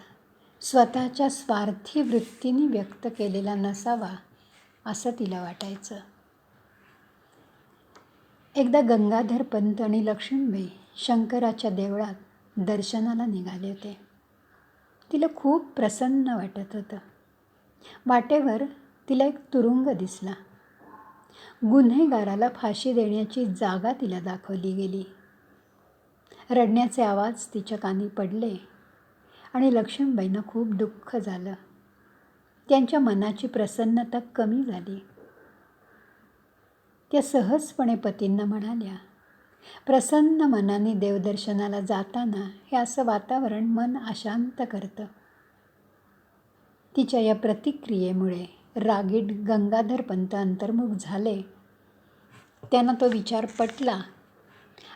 स्वतःच्या स्वार्थी वृत्तीने व्यक्त केलेला नसावा, असं तिला वाटायचं. एकदा गंगाधर पंत आणि लक्ष्मीबाई शंकराच्या देवळात दर्शनाला निघाले होते. तिला खूप प्रसन्न वाटत होतं. वाटेवर तिला एक तुरुंग दिसला. गुन्हेगाराला फाशी देण्याची जागा तिला दाखवली गेली. रडण्याचे आवाज तिच्या कानी पडले आणि लक्ष्मीबाईंना खूप दुःख झालं. त्यांच्या मनाची प्रसन्नता कमी झाली. त्या सहजपणे पतींना म्हणाल्या, प्रसन्न मनाने देवदर्शनाला जाताना हे असं वातावरण मन अशांत करतं. तिच्या या प्रतिक्रियेमुळे रागीट गंगाधर पंत अंतर्मुख झाले. त्यांना तो विचार पटला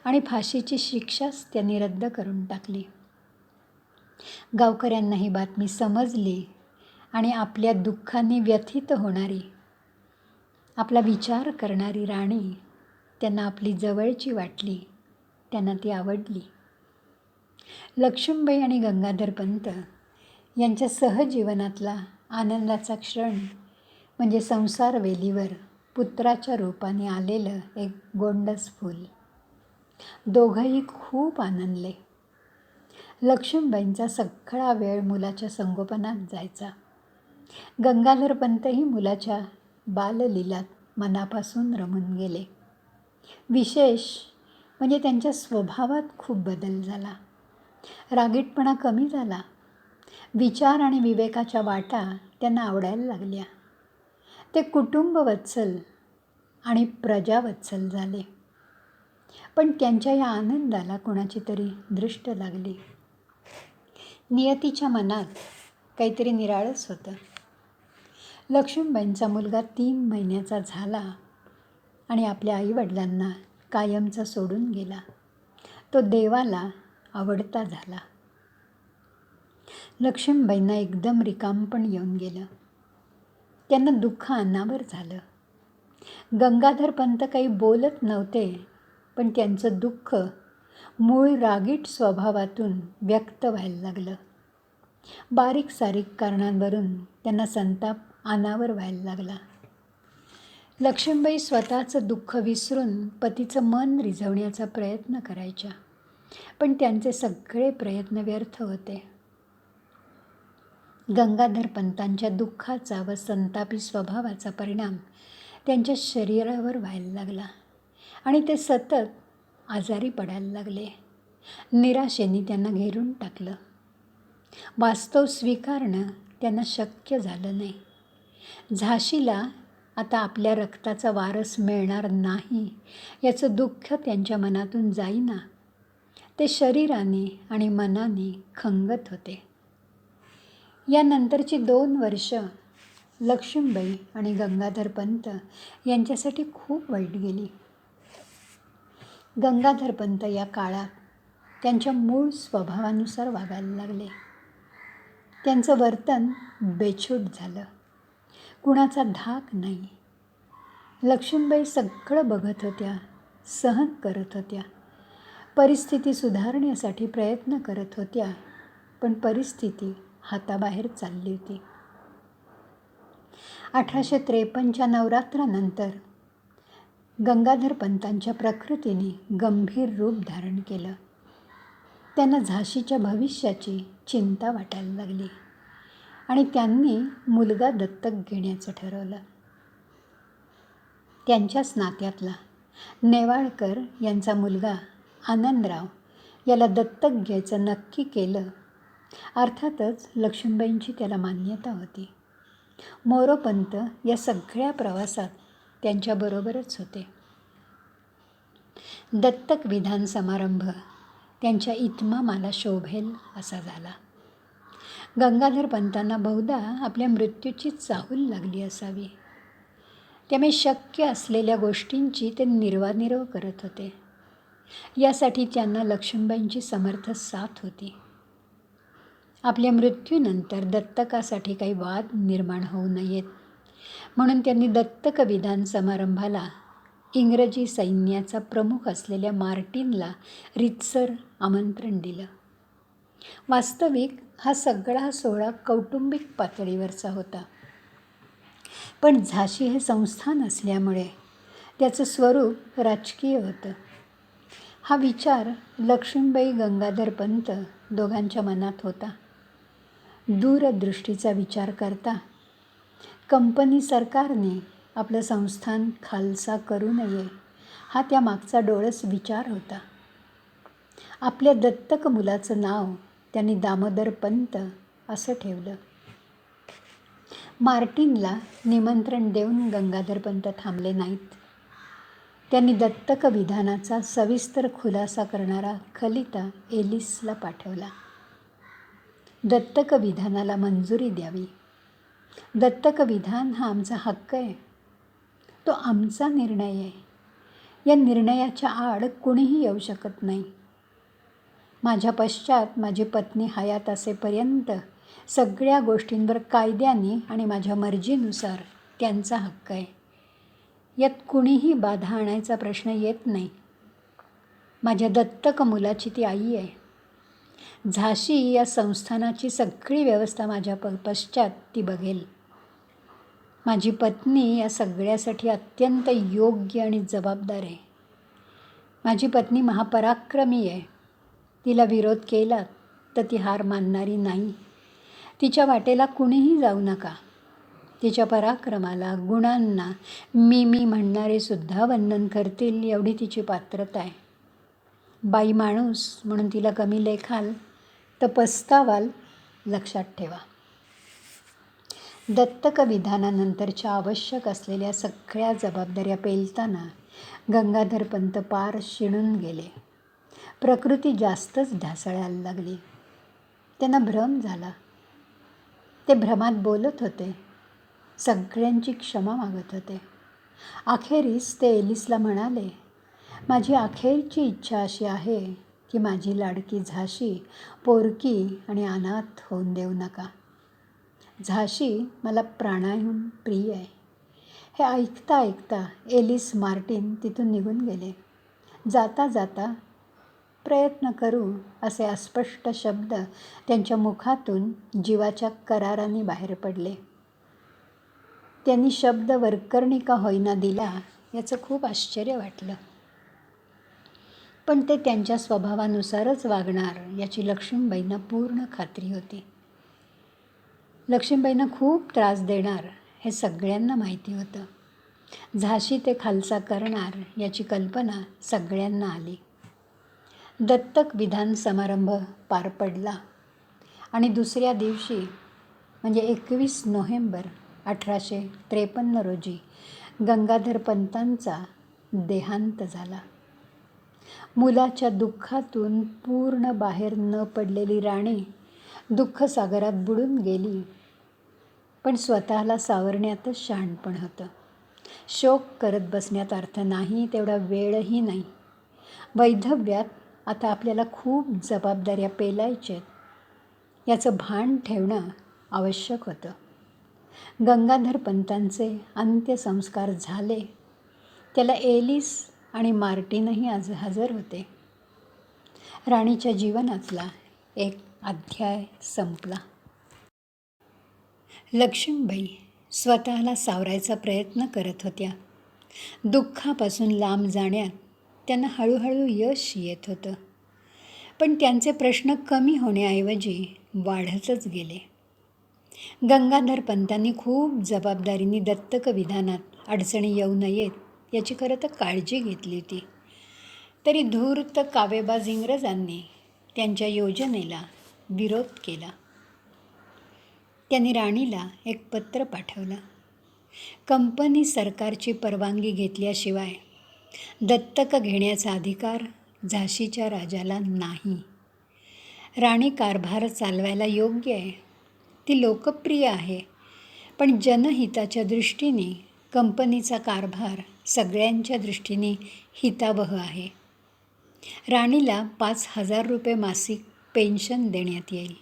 आणि फाशीची शिक्षाच त्यांनी रद्द करून टाकली. गावकऱ्यांना ही बातमी समजली आणि आपल्या दुःखाने व्यथित होणारी, आपला विचार करणारी राणी त्यांना आपली जवळची वाटली. त्यांना ती आवडली. लक्ष्मीबाई आणि गंगाधर पंत यांच्या सहजीवनातला आनंदाचा क्षण म्हणजे संसार वेलीवर पुत्राच्या रूपाने आलेलं एक गोंडस फूल. दोघंही खूप आनंदले. लक्ष्मीबाईंचा सगळा वेळ मुलाच्या संगोपनात जायचा. गंगाधर पंतही मुलाच्या बाललीलात मनापासून रमून गेले. विशेष म्हणजे त्यांच्या स्वभावात खूप बदल झाला. रागीटपणा कमी झाला. विचार आणि विवेकाच्या वाटा त्यांना आवडायला लागल्या. ते कुटुंबवत्सल आणि प्रजावत्सल झाले. पण त्यांच्या या आनंदाला कोणाची तरी दृष्ट लागली. नियतीच्या मनात काहीतरी निराळच होतं. लक्ष्मीबाईंचा मुलगा 3 महिन्याचा झाला आणि आपल्या आईवडिलांना कायमचा सोडून गेला. तो देवाला आवडता झाला. लक्ष्मीबाईंना एकदम रिकामपण येऊन गेलं. त्यांना दुःख अनावर झालं. गंगाधर पंत काही बोलत नव्हते, पण त्यांचं दुःख मूळ रागीट स्वभावातून व्यक्त व्हायला लागलं. बारीक सारीक कारणांवरून त्यांना संताप अनावर व्हायला लागला. लक्ष्मीबाई स्वतःचं दुःख विसरून पतीचं मन रिझवण्याचा प्रयत्न करायच्या, पण त्यांचे सगळे प्रयत्न व्यर्थ होते. गंगाधर पंतांच्या दुःखाचा व संतापी स्वभावाचा परिणाम त्यांच्या शरीरावर व्हायला लागला आणि ते सतत आजारी पडायला लागले. निराशेने त्यांना घेरून टाकलं. वास्तव स्वीकारणं त्यांना शक्य झालं नाही. झाशीला आता आपल्या रक्ताचा वारस मिळणार नाही याचं दुःख त्यांच्या मनातून जाईना. ते शरीराने आणि मनाने खंगत होते. यानंतरची 2 वर्ष लक्ष्मीबाई आणि गंगाधर पंत यांच्यासाठी खूप वाईट गेली. गंगाधर पंत या काळात त्यांच्या मूळ स्वभावानुसार वागायला लागले. त्यांचं वर्तन बेछूट झालं. कुणाचा धाक नाही. लक्ष्मीबाई सगळं बघत होत्या, सहन करत होत्या. परिस्थिती सुधारण्यासाठी प्रयत्न करत होत्या, पण परिस्थिती हाताबाहेर चालली होती. 1853च्या नवरात्रानंतर गंगाधर पंतांच्या प्रकृतीने गंभीर रूप धारण केलं. त्यांना झाशीच्या भविष्याची चिंता वाटायला लागली आणि त्यांनी मुलगा दत्तक घेण्याचं ठरवलं. त्यांच्याच नात्यातला नेवाळकर यांचा मुलगा आनंदराव याला दत्तक घ्यायचं नक्की केलं. अर्थातच लक्ष्मीबाईंची त्याला मान्यता होती. मोरोपंत या सगळ्या प्रवासात त्यांच्याबरोबरच होते. दत्तक विधान समारंभ त्यांच्या इतमामाला शोभेल असा झाला. गंगाधर पंतांना बहुधा आपल्या मृत्यूची चाहूल लागली असावी. त्यामुळे शक्य असलेल्या गोष्टींची ते निर्वानिर्व करत होते. यासाठी त्यांना लक्ष्मीबाईंची समर्थ साथ होती. आपल्या मृत्यूनंतर दत्तकासाठी काही वाद निर्माण होऊ नयेत म्हणून त्यांनी दत्तक विधान समारंभाला इंग्रजी सैन्याचा प्रमुख असलेल्या मार्टिनला रीतसर आमंत्रण दिलं. वास्तविक हा सगळा सोहळा कौटुंबिक पातळीवरचा होता, पण झाशी हे संस्थान असल्यामुळे त्याचं स्वरूप राजकीय होतं. हा विचार लक्ष्मीबाई गंगाधर पंत दोघांच्या मनात होता. दूरदृष्टीचा विचार करता कंपनी सरकारने आपलं संस्थान खालसा करू नये हा त्यामागचा डोळस विचार होता. आपल्या दत्तक मुलाचं नाव त्यांनी दामोदर पंत असं ठेवलं. मार्टिनला निमंत्रण देऊन गंगाधर पंत थांबले नाहीत. त्यांनी दत्तक विधानाचा सविस्तर खुलासा करणारा खलिता एलिसला पाठवला. दत्तक विधानाला मंजुरी द्यावी. दत्तक विधान हा आमचा हक्क आहे. तो आमचा निर्णय आहे. या निर्णयाच्या आड कुणीही येऊ शकत नाही. माझ्या पश्चात माझी पत्नी हयात असेपर्यंत सगळ्या गोष्टींवर कायद्याने आणि माझ्या मर्जीनुसार त्यांचा हक्क आहे. यात कुणीही बाधा आणायचा प्रश्न येत नाही. माझ्या दत्तक मुलाची ती आई आहे. झाशी या संस्थानाची सगळी व्यवस्था माझ्या पश्चात ती बघेल. माझी पत्नी या सगळ्यासाठी अत्यंत योग्य आणि जबाबदार आहे. माझी पत्नी महापराक्रमी आहे. तिला विरोध केला तर ती हार मानणारी नाही. तिच्या वाटेला कुणीही जाऊ नका. तिच्या पराक्रमाला, गुणांना मी म्हणणारे सुद्धा वंदन करतील एवढी तिची पात्रता आहे. बाई माणूस म्हणून तिला कमी लेखाल तर पस्तावाल, लक्षात ठेवा. दत्तक विधानानंतरच्या आवश्यक असलेल्या सगळ्या जबाबदाऱ्या पेलताना गंगाधर पंत पार शिणून गेले. प्रकृती जास्तच ढासळायला लागली. त्यांना भ्रम झाला. ते भ्रमात बोलत होते. सगळ्यांची क्षमा मागत होते. अखेरीस ते एलिसला म्हणाले, माझी अखेरची इच्छा अशी आहे की माझी लाडकी झाशी पोरकी आणि अनाथ होऊन देऊ नका. झाशी मला प्राणाहून प्रिय आहे. हे ऐकता ऐकता एलिस मार्टिन तिथून निघून गेले. जाता जाता प्रयत्न करू असे अस्पष्ट शब्द त्यांच्या मुखातून जीवाच्या कराराने बाहेर पडले. त्यांनी शब्द वरकरणी का होईना दिला याचं खूप आश्चर्य वाटलं. पण ते त्यांच्या स्वभावानुसारच वागणार याची लक्ष्मीबाईंना पूर्ण खात्री होती. लक्ष्मीबाईंना खूप त्रास देणार हे सगळ्यांना माहिती होतं. झाशी ते खालसा करणार याची कल्पना सगळ्यांना आली. दत्तक विधान समारंभ पार पडला आणि दुसऱ्या दिवशी म्हणजे 21 नोव्हेंबर 1853 रोजी गंगाधर पंतांचा देहांत झाला. मुलाच्या दुःखातून पूर्ण बाहेर न पडलेली राणी दुःख सागरात बुडून गेली, पण स्वतःला सावरण्यातच शहाणपण होतं. शोक करत बसण्यात अर्थ नाही, तेवढा वेळही नाही. वैधव्यात आता आपल्याला खूप जबाबदाऱ्या पेलायच्यात, याचं भान ठेवणं आवश्यक होतं. गंगाधर पंतांचे अंत्यसंस्कार झाले. त्याला एलिस आणि मार्टिनही आज हजर होते. राणीच्या जीवनातला एक अध्याय संपला. लक्ष्मीबाई स्वतःला सावरायचा प्रयत्न करत होत्या. दुःखापासून लांब जाण्यात त्यांना हळूहळू यश येत होतं. पण त्यांचे प्रश्न कमी होण्याऐवजी वाढतच गेले. गंगाधर पंतांनी खूप जबाबदारीने दत्तक विधानात अडचणी येऊ नयेत याची खरं तर काळजी घेतली होती. तरी धूर्त कावेबाज इंग्रजांनी त्यांच्या योजनेला विरोध केला. त्यांनी राणीला एक पत्र पाठवलं. कंपनी सरकारची परवानगी घेतल्याशिवाय दत्तक घेण्याचा अधिकार झाशीच्या राजाला नाही. राणी कारभार चालवायला योग्य आहे, ती लोकप्रिय आहे, पण जनहिताच्या दृष्टीने कंपनीचा कारभार सगळ्यांच्या दृष्टीने हितावह आहे. राणीला 5,000 रुपये मासिक पेन्शन देण्यात येईल.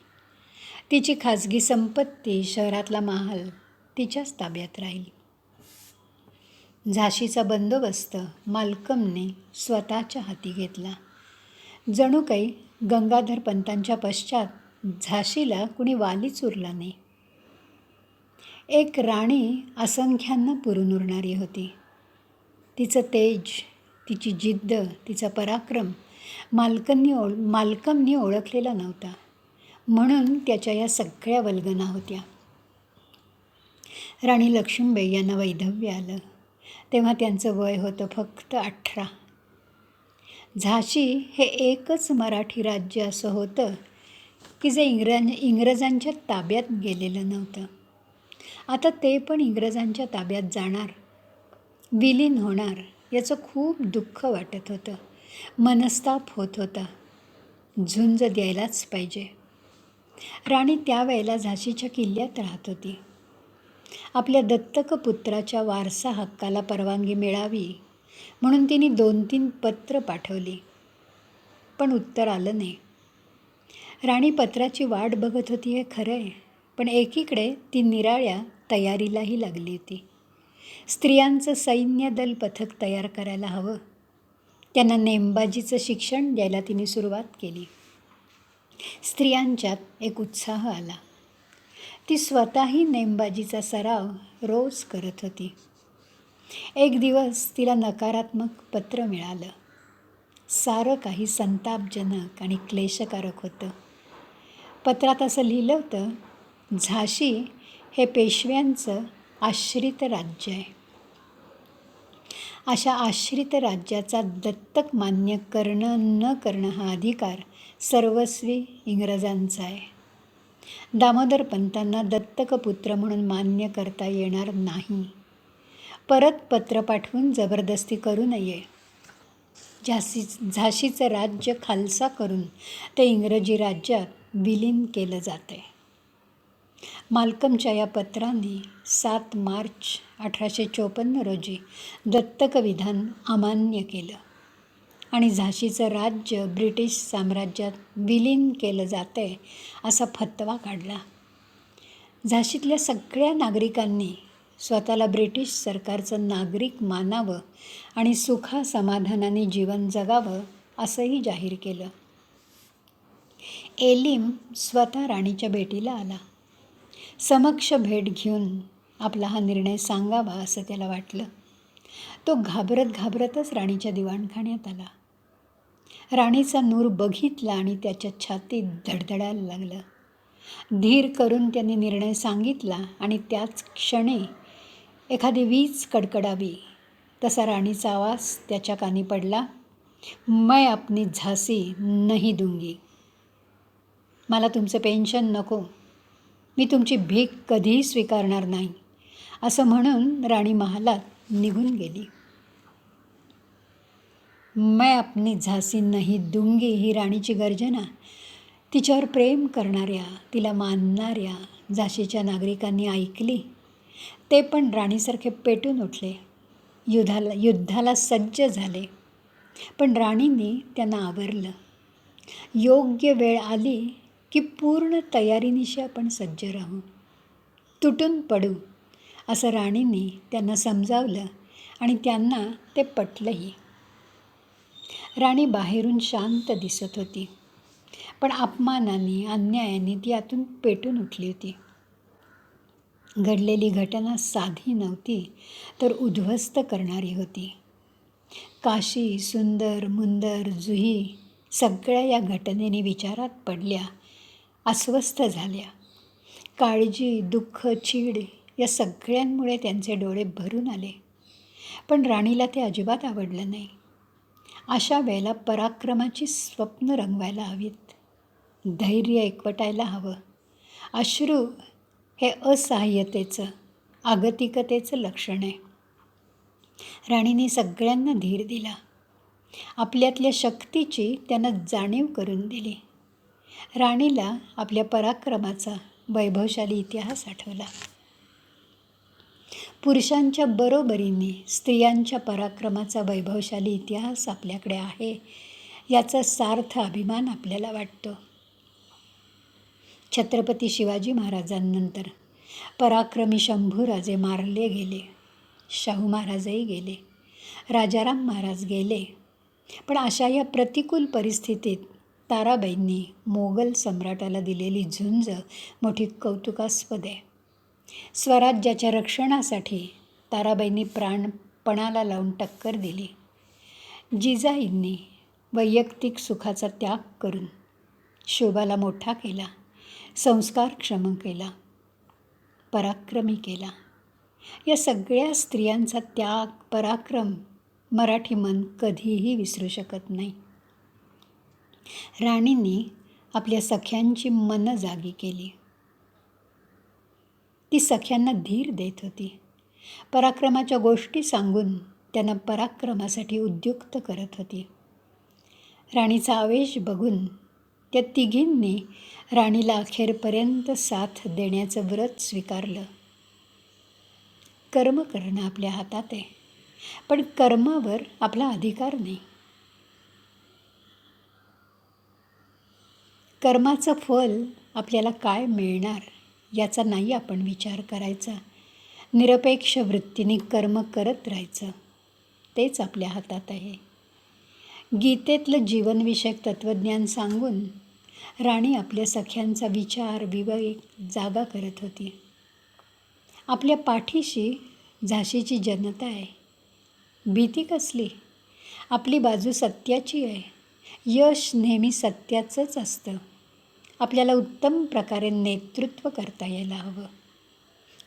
तिची खाजगी संपत्ती, शहरातला महाल तिच्याच ताब्यात राहील. झाशीचा बंदोबस्त मालकमने स्वतःच्या हाती घेतला. जणू काही गंगाधर पंतांच्या पश्चात झाशीला कुणी वालीच उरला नाही. एक राणी असंख्यांना पुरून उरणारी होती. तिचं तेज, तिची जिद्द, तिचा पराक्रम मालकमनी ओळखलेला नव्हता, म्हणून त्याच्या या सगळ्या वल्गना होत्या. राणी लक्ष्मीबाई यांना वैधव्य आलं तेव्हा त्यांचं वय होतं फक्त 18. झाशी हे एकच मराठी राज्य असं होतं की जे इंग्रजांच्या ताब्यात गेलेलं नव्हतं. आता ते पण इंग्रजांच्या ताब्यात जाणार, विलीन होणार याचं खूप दुःख वाटत होतं. मनस्ताप होत होता. झुंज द्यायलाच पाहिजे. राणी त्यावेळेला झाशीच्या किल्ल्यात राहत होती. आपल्या दत्तक पुत्राच्या वारसा हक्काला परवानगी मिळावी म्हणून तिने 2-3 पत्र पाठवली, पण उत्तर आलं नाही. राणी पत्राची वाट बघत होती हे खरं आहे, पण एकीकडे ती निराळ्या तयारीलाही लागली होती. स्त्रियांचं सैन्य दल पथक तयार करायला हवं. त्यांना नेमबाजीचं शिक्षण द्यायला तिने सुरुवात केली. स्त्रियांच्यात एक उत्साह आला. ती स्वतःही नेमबाजीचा सराव रोज करत होती. एक दिवस तिला नकारात्मक पत्र मिळालं. सारं काही संतापजनक आणि क्लेशकारक होतं. पत्रात असं लिहिलं होतं, झाशी हे पेशव्यांचं आश्रित राज्य आहे. अशा आश्रित राज्याचा दत्तक मान्य करणं न करणं हा अधिकार सर्वस्वी इंग्रजांचा आहे. दामोदर पंतांना दत्तक पुत्र म्हणून मान्य करता येणार नाही. परत पत्र पाठवून जबरदस्ती करू नये. झाशीचं राज्य खालसा करून ते इंग्रजी राज्यात विलीन केलं जाते. मालकमच्या या पत्राने 7 मार्च 1854 रोजी दत्तक विधान अमान्य केलं आणि झाशीचं राज्य ब्रिटिश साम्राज्यात विलीन केलं जातंय असा फतवा काढला. झाशीतल्या सगळ्या नागरिकांनी स्वतःला ब्रिटिश सरकारचं नागरिक मानावं आणि सुखासमाधानाने जीवन जगावं असंही जाहीर केलं. एलिम स्वतः राणीच्या भेटीला आला. समक्ष भेट घेऊन आपला हा निर्णय सांगावा असं त्याला वाटलं. तो घाबरतच राणीच्या दिवाणखान्यात आला. राणीचा नूर बघितला आणि त्याच्या छातीत धडधडायला लागलं. धीर करून त्यांनी निर्णय सांगितला आणि त्याच क्षणी एखादी वीज कडकडावी तसा राणीचा आवाज त्याच्या कानी पडला, मैं अपनी झासी नहीं दूंगी. मला तुमचं पेन्शन नको, मी तुमची भीक कधीही स्वीकारणार नाही, असं म्हणून राणी महालात निघून गेली. मैं अपनी झासी नहीं दूंगी ही राणीची गर्जना तिच्यावर प्रेम करणाऱ्या, तिला मानणाऱ्या झाशीच्या नागरिकांनी ऐकली. ते पण राणीसारखे पेटून उठले, युद्धाला सज्ज झाले. पण राणींनी त्यांना आवरलं. योग्य वेळ आली की पूर्ण तयारीनिशी आपण सज्ज राहू, तुटून पडू, असं राणींनी त्यांना समजावलं आणि त्यांना ते पटलंही. राणी बाहेरून शांत दिसत होती, पण अपमानाने, अन्यायाने ती आतून पेटून उठली होती. घडलेली घटना साधी नव्हती, तर उद्ध्वस्त करणारी होती. काशी, सुंदर, मुंदर, जुही सगळ्या या घटनेने विचारात पडल्या, अस्वस्थ झाल्या. काळजी, दुःख, चीड या सगळ्यांमुळे त्यांचे डोळे भरून आले. पण राणीला ते अजिबात आवडलं नाही. अशा वेळेला पराक्रमाची स्वप्न रंगवायला हवीत, धैर्य एकवटायला हवं. अश्रू हे असहाय्यतेचं, आगतिकतेचं लक्षण आहे. राणीने सगळ्यांना धीर दिला. आपल्यातल्या शक्तीची त्यांना जाणीव करून दिली. राणीला आपल्या पराक्रमाचा वैभवशाली इतिहास आठवला. पुरुषांच्या बरोबरीने स्त्रियांच्या पराक्रमाचा वैभवशाली इतिहास आपल्याकडे आहे, याचा सार्थ अभिमान आपल्याला वाटतो. छत्रपती शिवाजी महाराजांनंतर पराक्रमी शंभूराजे मारले गेले. शाहू महाराजही गेले, राजाराम महाराज गेले. पण अशा या प्रतिकूल परिस्थितीत ताराबाईंनी मोगल सम्राटाला दिलेली झुंज मोठी कौतुकास्पद आहे. स्वराज्याच्या रक्षणासाठी ताराबाईंनी प्राणपणाला लावून टक्कर दिली. जिजाईंनी वैयक्तिक सुखाचा त्याग करून शोभाला मोठा केला, संस्कारक्षम केला, पराक्रमी केला. या सगळ्या स्त्रियांचा त्याग, पराक्रम मराठी मन कधीही विसरू शकत नाही. राणींनी आपल्या सख्यांची मनं जागी केली. ती सख्यांना धीर देत होती. पराक्रमाच्या गोष्टी सांगून त्यांना पराक्रमासाठी उद्युक्त करत होती. राणीचा आवेश बघून त्या तिघींनी राणीला अखेरपर्यंत साथ देण्याचं व्रत स्वीकारलं. कर्म करणं आपल्या हातात आहे, पण कर्मावर आपला अधिकार नाही. कर्माचं फल आपल्याला काय मिळणार याचा नाही आपण विचार करायचा. निरपेक्ष वृत्तीने कर्म करत राहायचं, तेच आपल्या हातात आहे. गीतेतलं जीवनविषयक तत्त्वज्ञान सांगून राणी आपल्या सख्यांचा विचार, विवेक जागा करत होती. आपल्या पाठीशी झाशीची जनता आहे. भीती कसली? आपली बाजू सत्याची आहे. यश नेहमी सत्याचंच असतं. आपल्याला उत्तम प्रकारे नेतृत्व करता यायला हवं.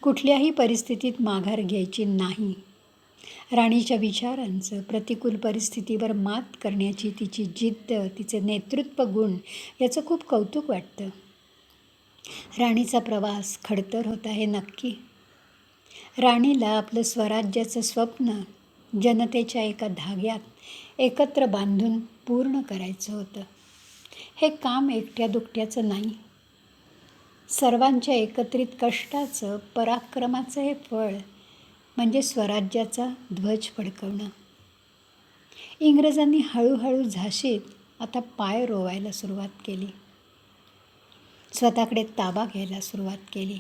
कुठल्याही परिस्थितीत माघार घ्यायची नाही. राणीच्या विचारांचं, प्रतिकूल परिस्थितीवर मात करण्याची तिची जिद्द, तिचे नेतृत्व गुण याचं खूप कौतुक वाटतं. राणीचा प्रवास खडतर होता हे नक्की. राणीला आपलं स्वराज्याचं स्वप्न जनतेच्या एका धाग्यात एकत्र बांधून पूर्ण करायचं होतं. हे काम एकट्या दुकट्याचं नाही. सर्वांच्या एकत्रित कष्टाचं, पराक्रमाचं हे फळ म्हणजे स्वराज्याचा ध्वज फडकवणं. इंग्रजांनी हळूहळू झाशीत आता पाय रोवायला सुरुवात केली. स्वतःकडे ताबा घ्यायला सुरुवात केली.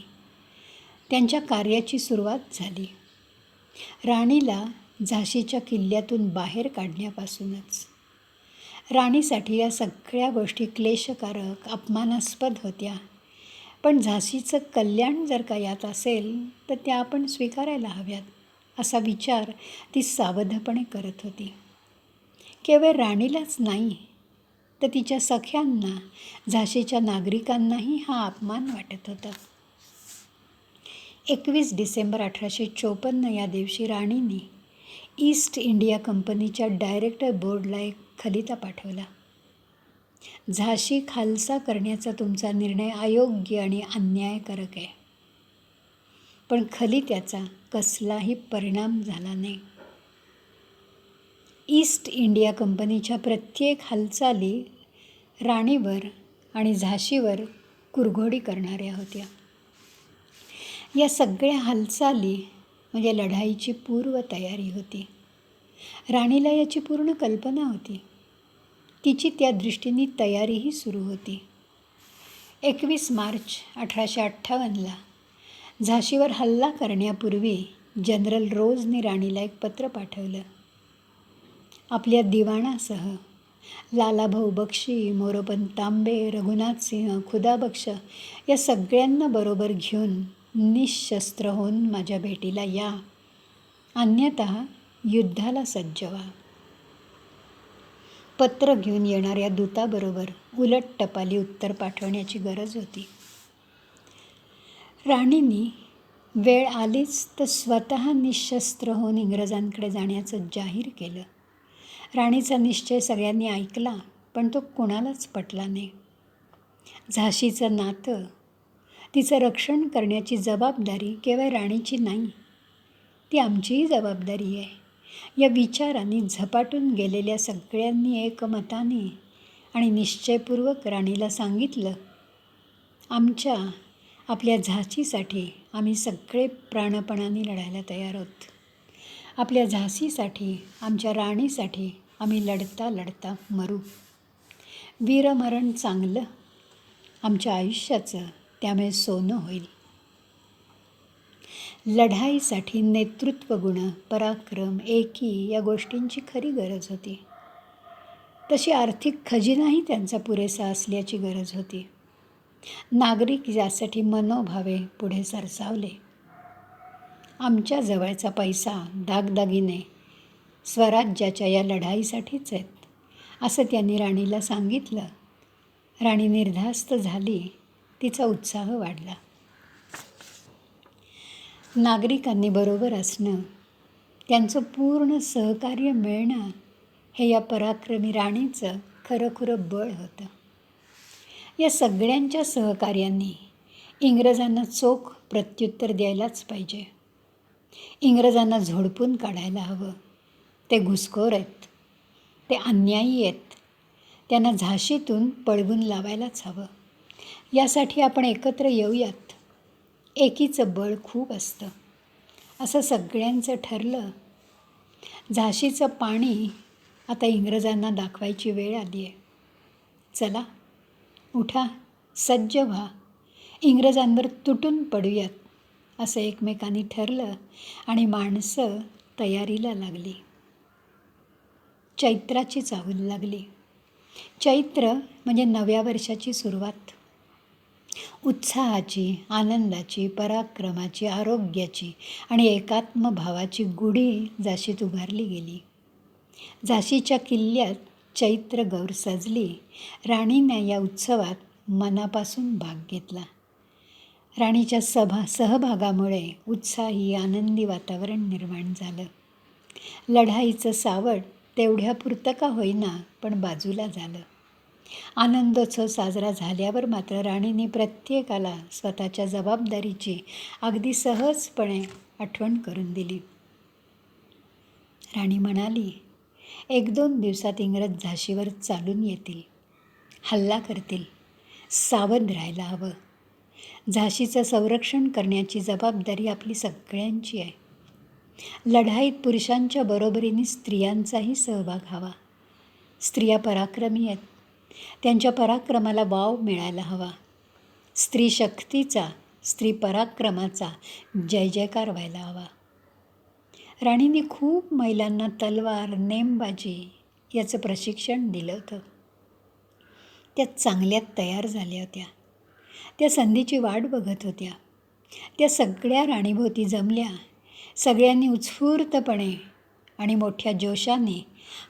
त्यांच्या कार्याची सुरुवात झाली. राणीला झाशीच्या किल्ल्यातून बाहेर काढण्यापासूनच. राणीसाठी या सगळ्या गोष्टी क्लेशकारक, अपमानास्पद होत्या. पण झाशीचं कल्याण जर का यात असेल तर त्या आपण स्वीकारायला हव्यात, असा विचार ती सावधपणे करत होती. केवळ राणीलाच नाही, तर तिच्या सख्यांना, झाशीच्या नागरिकांनाही हा अपमान वाटत होता. 21 डिसेंबर 1854 या दिवशी राणींनी ईस्ट इंडिया कंपनीच्या डायरेक्टर बोर्डला एक खलिता पाठवला. झाशी खालसा करण्याचा तुमचा निर्णय अयोग्य आणि अन्यायकारक आहे. पण खलित्याचा कसलाही परिणाम झाला नाही. ईस्ट इंडिया कंपनीच्या प्रत्येक हालचाली राणीवर आणि झाशीवर कुरघोडी करणाऱ्या होत्या. या सगळ्या हालचाली म्हणजे लढाईची पूर्वतयारी होती. राणीला याची पूर्ण कल्पना होती. तिची त्या दृष्टीने तयारीही सुरू होती. 21 मार्च 1858ला झाशीवर हल्ला करण्यापूर्वी जनरल रोजने राणीला एक पत्र पाठवलं. आपल्या दिवाणासह लालाभाऊ बक्षी, मोरोपंत तांबे, रघुनाथ सिंह, खुदाबक्ष या सगळ्यांना बरोबर घेऊन निशस्त्र होऊन माझ्या भेटीला या, अन्यतः युद्धाला सज्ज व्हा. पत्र घेऊन येणाऱ्या दूताबरोबर उलट टपाली उत्तर पाठवण्याची गरज होती. राणींनी वेळ आलीच तर स्वतः निशस्त्र होऊन इंग्रजांकडे जाण्याचं जाहीर केलं. राणीचा निश्चय सगळ्यांनी ऐकला, पण तो कोणालाच पटला नाही. झाशीचं नातं, तिचं रक्षण करण्याची जबाबदारी केवळ राणीची नाही, ती आमचीही जबाबदारी आहे. या विचारांनी झपाटून गेलेल्या सगळ्यांनी एकमताने आणि निश्चयपूर्वक राणीला सांगितलं, आपल्या झाशीसाठी आम्ही सगळे प्राणपणाने लढायला तयार आहोत. आपल्या झाशीसाठी, आमच्या राणीसाठी आम्ही लढता लढता मरू. वीरमरण चांगलं, आमच्या आयुष्याचं त्यामुळे सोनं होईल. लढाईसाठी नेतृत्वगुण, पराक्रम, एकी या गोष्टींची खरी गरज होती. तशी आर्थिक खजिनाही त्यांचा पुरेसा असल्याची गरज होती. नागरिक यासाठी मनोभावे पुढे सरसावले. आमच्या जवळचा पैसा, दागदागिने स्वराज्याच्या या लढाईसाठीच आहेत, असं त्यांनी राणीला सांगितलं. राणी निर्धास्त झाली, तिचा उत्साह वाढला. नागरिकांनी बरोबर असणं, त्यांचं पूर्ण सहकार्य मिळणं हे या पराक्रमी राणीचं खरंखुरं बळ होतं. या सगळ्यांच्या सहकार्यांनी इंग्रजांना चोख प्रत्युत्तर द्यायलाच पाहिजे. इंग्रजांना झोडपून काढायला हवं. ते घुसखोर आहेत, ते अन्यायी आहेत, त्यांना झाशीतून पळवून लावायलाच हवं. यासाठी आपण एकत्र येऊयात. एकीचं बळ खूप असतं, असं सगळ्यांचं ठरलं. झाशीचं पाणी आता इंग्रजांना दाखवायची वेळ आली आहे. चला, उठा, सज्ज व्हा, इंग्रजांवर तुटून पडूयात, असं एकमेकांनी ठरलं आणि माणसं तयारीला लागली. चैत्राची चाहूल लागली. चैत्र म्हणजे नव्या वर्षाची सुरुवात. उत्साहाची, आनंदाची, पराक्रमाची, आरोग्याची आणि एकात्मभावाची गुढी झाशीत उभारली गेली. झाशीच्या किल्ल्यात चैत्र गौर सजली. राणीने या उत्सवात मनापासून भाग घेतला. राणीच्या सहभागामुळे उत्साही, आनंदी वातावरण निर्माण झालं. लढाईचं सावट तेवढ्यापुरतं का होईना, पण बाजूला झालं. आनंदोत्सव साजरा झाल्यावर मात्र राणीने प्रत्येकाला स्वतःच्या जबाबदारीची अगदी सहजपणे आठवण करून दिली. राणी म्हणाली, 1-2 दिवसात इंग्रज झाशीवर चालून येतील, हल्ला करतील, सावध राहायला हवं. झाशीचं संरक्षण करण्याची जबाबदारी आपली सगळ्यांची आहे. लढाईत पुरुषांच्या बरोबरीने स्त्रियांचाही सहभाग हवा. स्त्रिया पराक्रमी आहेत, त्यांच्या पराक्रमाला वाव मिळायला हवा. स्त्री शक्तीचा, स्त्री पराक्रमाचा जय जयकार व्हायला हवा. राणीने खूप महिलांना तलवार, नेमबाजी याचं प्रशिक्षण दिलं होतं. त्या चांगल्यात तयार झाल्या होत्या. त्या संधीची वाट बघत होत्या. त्या सगळ्या राणीभोवती जमल्या. सगळ्यांनी उत्स्फूर्तपणे आणि मोठ्या जोशाने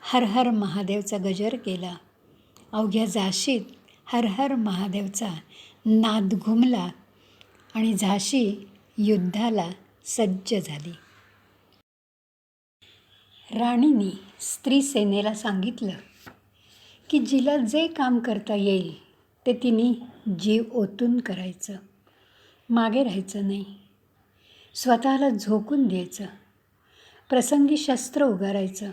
हर हर महादेवचा गजर केला. अवघ्या झाशीत हर हर महादेवचा नाद घुमला आणि झाशी युद्धाला सज्ज झाली. राणीने स्त्री सेनेला सांगितलं की जिला जे काम करता येईल ते तिने जीव ओतून करायचं, मागे राहायचं नाही, स्वतःला झोकून द्यायचं, प्रसंगी शस्त्र उगारायचं.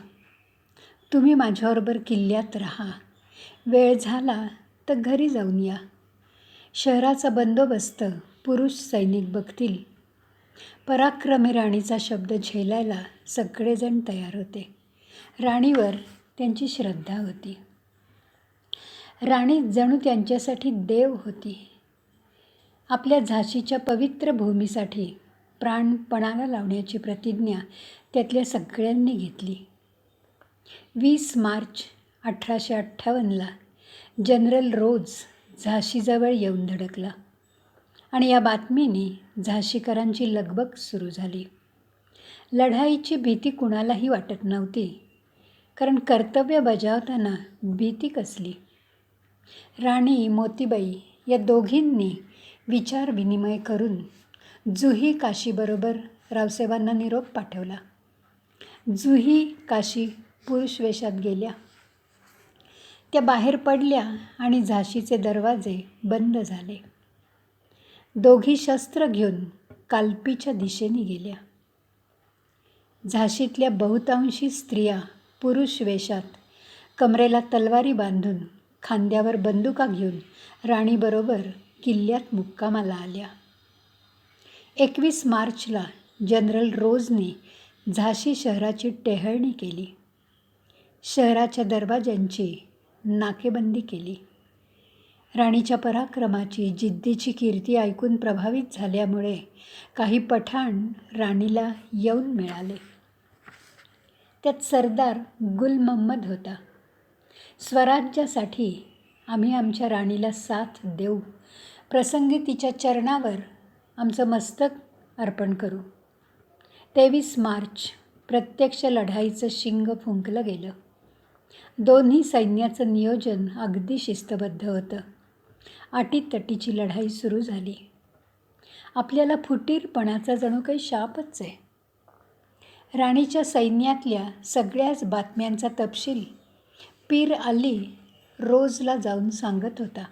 तुम्ही माझ्याबरोबर किल्ल्यात राहा, वेळ झाला तर घरी जाऊन या. शहराचा बंदोबस्त पुरुष सैनिक बघतील. पराक्रमी राणीचा शब्द झेलायला सगळेजण तयार होते. राणीवर त्यांची श्रद्धा होती. राणी जणू त्यांच्यासाठी देव होती. आपल्या झाशीच्या पवित्र भूमीसाठी प्राण पणाला लावण्याची प्रतिज्ञा त्यातल्या सगळ्यांनी घेतली. 20 मार्च 1858 जनरल रोज झाशीजवळ येऊन धडकला आणि या बातमीने झाशीकरांची लगबग सुरू झाली. लढाईची भीती कुणालाही वाटत नव्हती, कारण कर्तव्य बजावताना भीती कसली. राणी मोतीबाई या दोघींनी विचारविनिमय करून जुही काशीबरोबर रावसाहेबांना निरोप पाठवला. जुही काशी पुरुष वेशात गेल्या. त्या बाहेर पडल्या आणि झाशीचे दरवाजे बंद झाले. दोघी शस्त्र घेऊन कालपीच्या दिशेने गेल्या. झाशीतल्या बहुतांशी स्त्रिया पुरुष वेशात, कमरेला तलवारी बांधून, खांद्यावर बंदुका घेऊन राणीबरोबर किल्ल्यात मुक्कामाला आल्या. 21 मार्चला जनरल रोजने झाशी शहराची टेहळणी केली. शहराच्या दरवाजांची नाकेबंदी केली. राणीच्या पराक्रमाची, जिद्दीची कीर्ती ऐकून प्रभावित झाल्यामुळे काही पठाण राणीला येऊन मिळाले. त्यात सरदार गुल महम्मद होता. स्वराज्यासाठी आम्ही आमच्या राणीला साथ देऊ, प्रसंगी तिच्या चरणावर आमचं मस्तक अर्पण करू. 23 मार्च प्रत्यक्ष लढाईचं शिंग फुंकलं गेलं. दोन्ही सैन्याचं नियोजन अगदी शिस्तबद्ध होतं. अटीतटीची लढाई सुरू झाली. आपल्याला फुटीरपणाचा जणू काही शापच आहे. राणीच्या सैन्यातल्या सगळ्याच बातम्यांचा तपशील पीर अली रोजला जाऊन सांगत होता.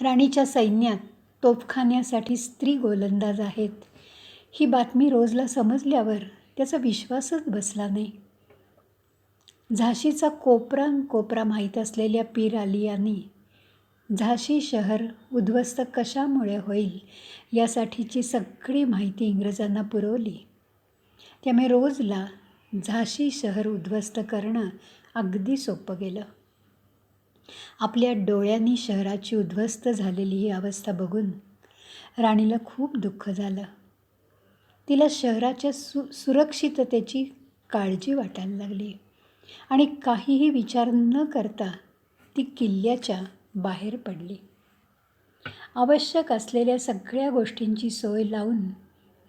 राणीच्या सैन्यात तोफखान्यासाठी स्त्री गोलंदाज आहेत, ही बातमी रोजला समजल्यावर त्याचा विश्वासच बसला नाही. झाशीचा कोपरा माहीत असलेल्या पीर अली यांनी झाशी शहर उद्ध्वस्त कशामुळे होईल यासाठीची सगळी माहिती इंग्रजांना पुरवली. त्यामुळे रोजला झाशी शहर उद्ध्वस्त करणं अगदी सोपं गेलं. आपल्या डोळ्यांनी शहराची उद्ध्वस्त झालेली ही अवस्था बघून राणीला खूप दुःख झालं. तिला शहराच्या सुरक्षिततेची काळजी वाटायला लागली आणि काहीही विचार न करता ती किल्ल्याच्या बाहेर पडली. आवश्यक असलेल्या सगळ्या गोष्टींची सोय लावून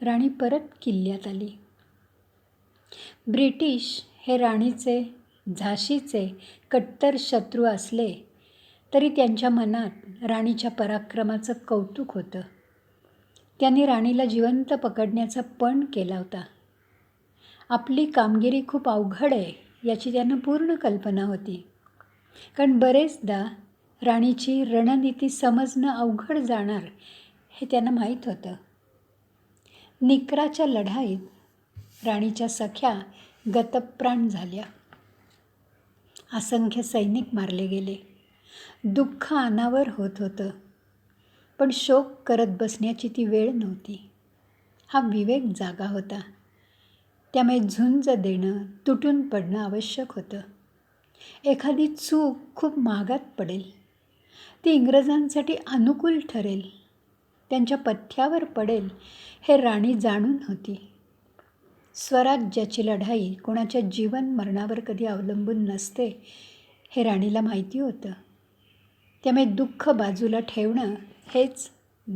राणी परत किल्ल्यात आली. ब्रिटिश हे राणीचे, झाशीचे कट्टर शत्रू असले तरी त्यांच्या मनात राणीच्या पराक्रमाचं कौतुक होतं. त्यांनी राणीला जिवंत पकडण्याचा पण केला होता. आपली कामगिरी खूप अवघड आहे याची त्यांना पूर्ण कल्पना होती, कारण बरेचदा राणीची रणनीती समजणं अवघड जाणार हे त्यांना माहीत होतं. निकराच्या लढाईत राणीच्या सख्या गतप्राण झाल्या. असंख्य सैनिक मारले गेले. दुःख अनावर होत होतं, पण शोक करत बसण्याची ती वेळ नव्हती. हा विवेक जागा होता. त्यामुळे झुंज देणं, तुटून पडणं आवश्यक होतं. एखादी चूक खूप महागात पडेल, ती इंग्रजांसाठी अनुकूल ठरेल, त्यांच्या पथ्यावर पडेल हे राणी जाणून होती. स्वराज्याची लढाई कोणाच्या जीवन मरणावर कधी अवलंबून नसते हे राणीला माहिती होतं. त्यामुळे दुःख बाजूला ठेवणं हेच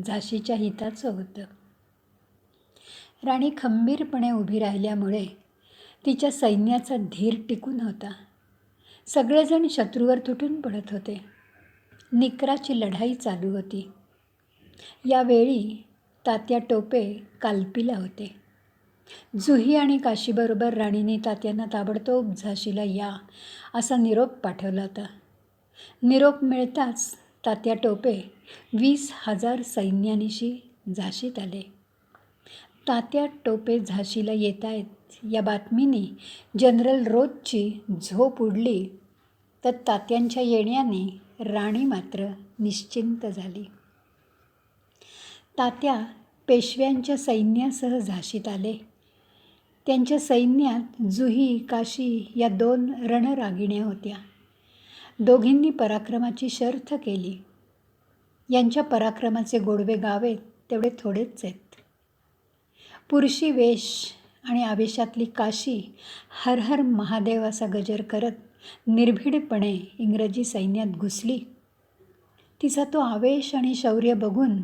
झाशीच्या हिताचं होतं. राणी खंबीरपणे उभी राहिल्यामुळे तिच्या सैन्याचा धीर टिकून होता. सगळेजण शत्रूवर तुटून पडत होते. निकराची लढाई चालू होती. यावेळी तात्या टोपे कालपीला होते. जुही आणि काशीबरोबर राणीने तात्यांना ताबडतोब झाशीला या असा निरोप पाठवला होता. निरोप मिळताच तात्या टोपे 20,000 सैन्यानिशी झाशीत आले. तात्या टोपे झाशीला येत आहेत या बातमीने जनरल रोजची झोप उडली, तर तात्यांच्या येण्याने राणी मात्र निश्चिंत झाली. तात्या पेशव्यांच्या सैन्यासह झाशीत आले. त्यांच्या सैन्यात जुही, काशी या 2 रणरागिण्या होत्या. दोघींनी पराक्रमाची शर्थ केली. यांच्या पराक्रमाचे गोडवे गावे तेवढे थोडेच आहेत. पुरुषी वेश आणि आवेशातली काशी हर हर महादेव असा गजर करत निर्भीडपणे इंग्रजी सैन्यात घुसली. तिचा तो आवेश आणि शौर्य बघून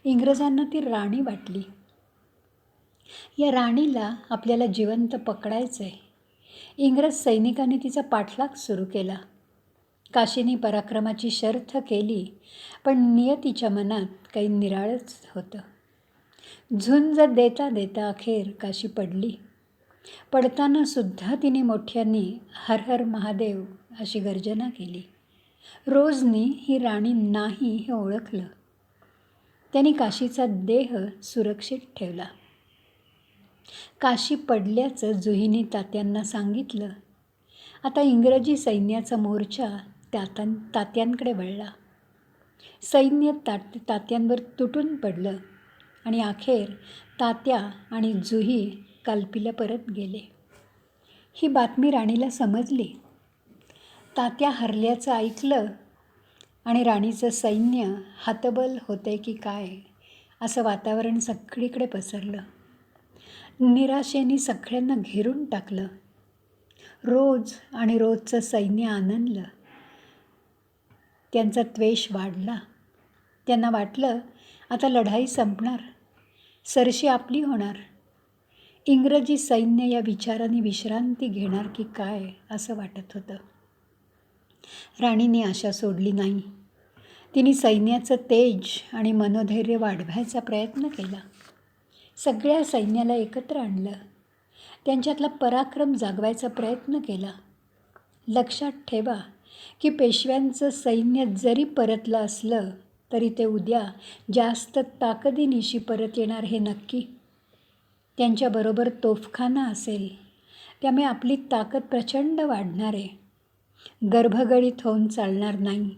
इंग्रजांना ती राणी वाटली. या राणीला आपल्याला जिवंत पकडायचं आहे. इंग्रज सैनिकांनी तिचा पाठलाग सुरू केला. काशीने पराक्रमाची शर्थ केली, पण नियतीच्या मनात काही निराळच होतं. झुंज देता देता अखेर काशी पडली. पडताना सुद्धा तिने मोठ्यांनी हर हर महादेव अशी गर्जना केली. रोजनी ही राणी नाही हे ओळखलं. त्यांनी काशीचा देह सुरक्षित ठेवला. काशी पडल्याचं जुहीने तात्यांना सांगितलं. आता इंग्रजी सैन्याचा मोर्चा तात्यांकडे वळला. सैन्य तात्यांवर तुटून पडलं आणि अखेर तात्या आणि जुही कालपीला परत गेले. ही बातमी राणीला समजली. तात्या हरल्याचं ऐकलं आणि राणीचं सैन्य हतबल होतंय की काय असं वातावरण सगळीकडे पसरलं. निराशेने सगळ्यांना घेरून टाकलं. रोज आणि रोजचं सैन्य आनंदलं. त्यांचा त्वेष वाढला. त्यांना वाटलं आता लढाई संपणार, सरशी आपली होणार. इंग्रजी सैन्य या विचाराने विश्रांती घेणार की काय असं वाटत होतं. राणीने आशा सोडली नाही. तिने सैन्याचं तेज आणि मनोधैर्य वाढवायचा प्रयत्न केला. सगळ्या सैन्याला एकत्र आणलं. त्यांच्यातला पराक्रम जागवायचा प्रयत्न केला. लक्षात ठेवा की पेशव्यांचं सैन्य जरी परतलं असलं तरी ते उद्या जास्त ताकदीनिशी परत येणार हे नक्की. त्यांच्याबरोबर तोफखाना असेल, त्यामुळे आपली ताकद प्रचंड वाढणार आहे. गर्भगडीत होऊन चालणार नाही.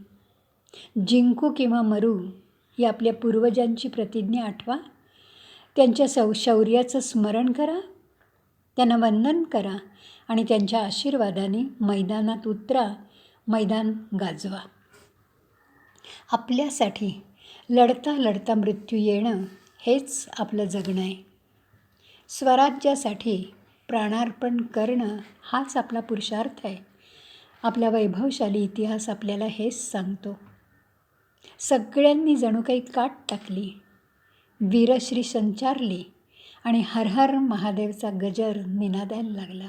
जिंकू किंवा मरू ही आपल्या पूर्वजांची प्रतिज्ञा आठवा. त्यांच्या शौर्याचं स्मरण करा, त्यांना वंदन करा आणि त्यांच्या आशीर्वादाने मैदानात उतरा, मैदान गाजवा. आपल्यासाठी लढता लढता मृत्यू येणं हेच आपलं जगणं आहे. स्वराज्यासाठी प्राणार्पण करणं हाच आपला पुरुषार्थ आहे. आपला वैभवशाली इतिहास आपल्याला हेच सांगतो. सगळ्यांनी जणू काही काट टाकली, वीरश्री संचारली आणि हर हर महादेवचा गजर निनादायला लागला.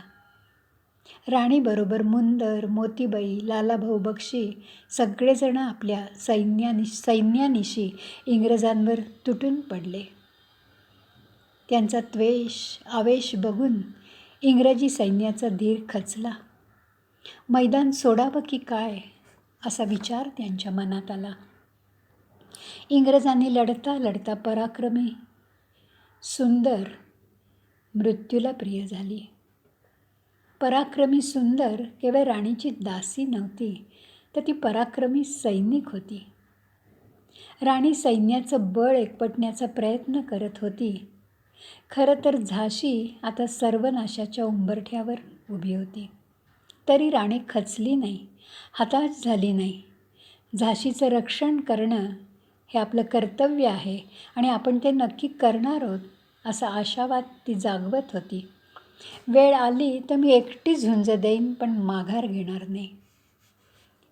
राणीबरोबर मुंदर, मोतीबाई, लालाभाऊ बक्षी सगळेजण आपल्या सैन्यानिशी इंग्रजांवर तुटून पडले. त्यांचा त्वेष, आवेश बघून इंग्रजी सैन्याचा धीर खचला. मैदान सोडावं की काय असा विचार त्यांच्या मनात आला. इंग्रजांनी लढता लढता पराक्रमी सुंदर मृत्यूला प्रिय झाली. पराक्रमी सुंदर केवळ राणीची दासी नव्हती, तर ती पराक्रमी सैनिक होती. राणी सैन्याचं बळ एकवटण्याचा प्रयत्न करत होती. खरं तर झाशी आता सर्वनाशाच्या उंबरठ्यावर उभी होती. तरी राणी खचली नाही, हताश झाली नाही. झाशीचं रक्षण करणं हे आपलं कर्तव्य आहे आणि आपण ते नक्की करणार आहोत असा आशावाद ती जागवत होती. वेळ आली तर मी एकटी झुंज देईन, पण माघार घेणार नाही.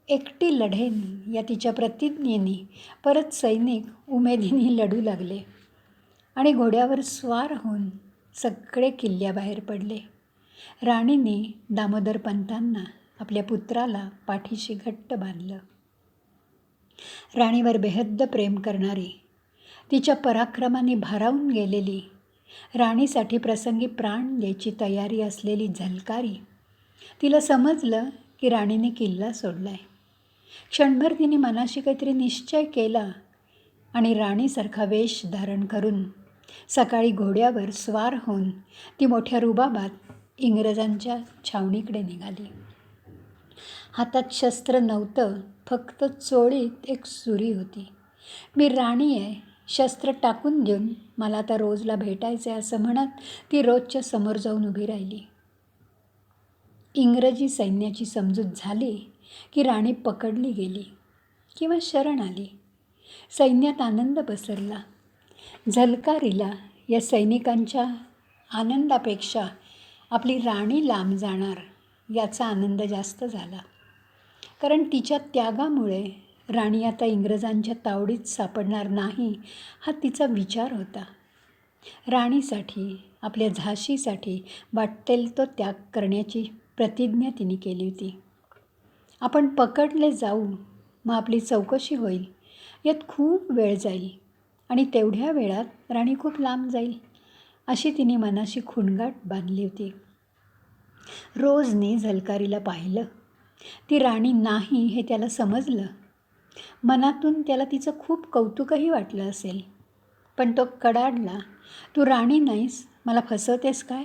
एकटी लढेन या तिच्या प्रतिज्ञेने परत सैनिक उमेदीने लढू लागले आणि घोड्यावर स्वार होऊन सगळे किल्ल्याबाहेर पडले. राणीने दामोदर पंतांना, आपल्या पुत्राला पाठीशी घट्ट बांधलं. राणीवर बेहद्द प्रेम करणारी, तिच्या पराक्रमाने भारावून गेलेली, राणीसाठी प्रसंगी प्राण द्यायची तयारी असलेली झलकारी, तिला समजलं की राणीने किल्ला सोडलाय. क्षणभर तिने मनाशी काहीतरी निश्चय केला आणि राणीसारखा वेश धारण करून सकाळी घोड्यावर स्वार होऊन ती मोठ्या रुबाबात इंग्रजांच्या छावणीकडे निघाली. हातात शस्त्र नव्हतं, फक्त चोळीत एक सुरी होती. मी राणी आहे, शस्त्र टाकून देऊन मला आता रोजला भेटायचं आहे असं म्हणत ती रोजच्या समोर जाऊन उभी राहिली. इंग्रजी सैन्याची समजूत झाली की राणी पकडली गेली किंवा शरण आली. सैन्यात आनंद पसरला. झलकारीला या सैनिकांच्या आनंदापेक्षा आपली राणी लांब जाणार याचा आनंद जास्त झाला. कारण तिच्या त्यागामुळे राणी आता इंग्रजांच्या तावडीत सापडणार नाही हा तिचा विचार होता. राणीसाठी, आपल्या झाशीसाठी वाटेल तो त्याग करण्याची प्रतिज्ञा तिने केली होती. आपण पकडले जाऊ, मग आपली चौकशी होईल, यात खूप वेळ जाईल आणि तेवढ्या वेळात राणी खूप लांब जाईल, अशी तिने मनाशी खुणगाठ बांधली होती. रोजने झलकारीला पाहिलं. ती राणी नाही हे त्याला समजलं. मनातून त्याला तिचं खूप कौतुकही वाटलं असेल. पण तो कडाडला, तू राणी नाहीस, मला फसवतेस काय?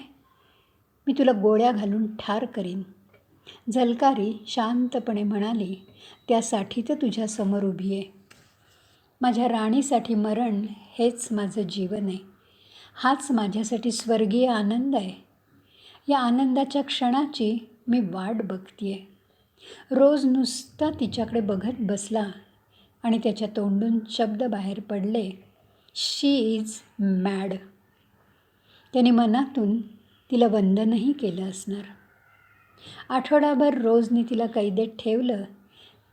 मी तुला गोळ्या घालून ठार करीन. झलकारी शांतपणे म्हणाली, त्यासाठी तर तुझ्यासमोर उभी आहे. माझ्या राणीसाठी मरण हेच माझं जीवन आहे. हाच माझ्यासाठी स्वर्गीय आनंद आहे. या आनंदाच्या क्षणाची मी वाट बघते आहे. रोज नुसता तिच्याकडे बघत बसला आणि त्याच्या तोंडून शब्द बाहेर पडले, शी इज मॅड. त्याने मनातून तिला वंदनही केलं असणार. आठवडाभर रोजने तिला कैदेत ठेवलं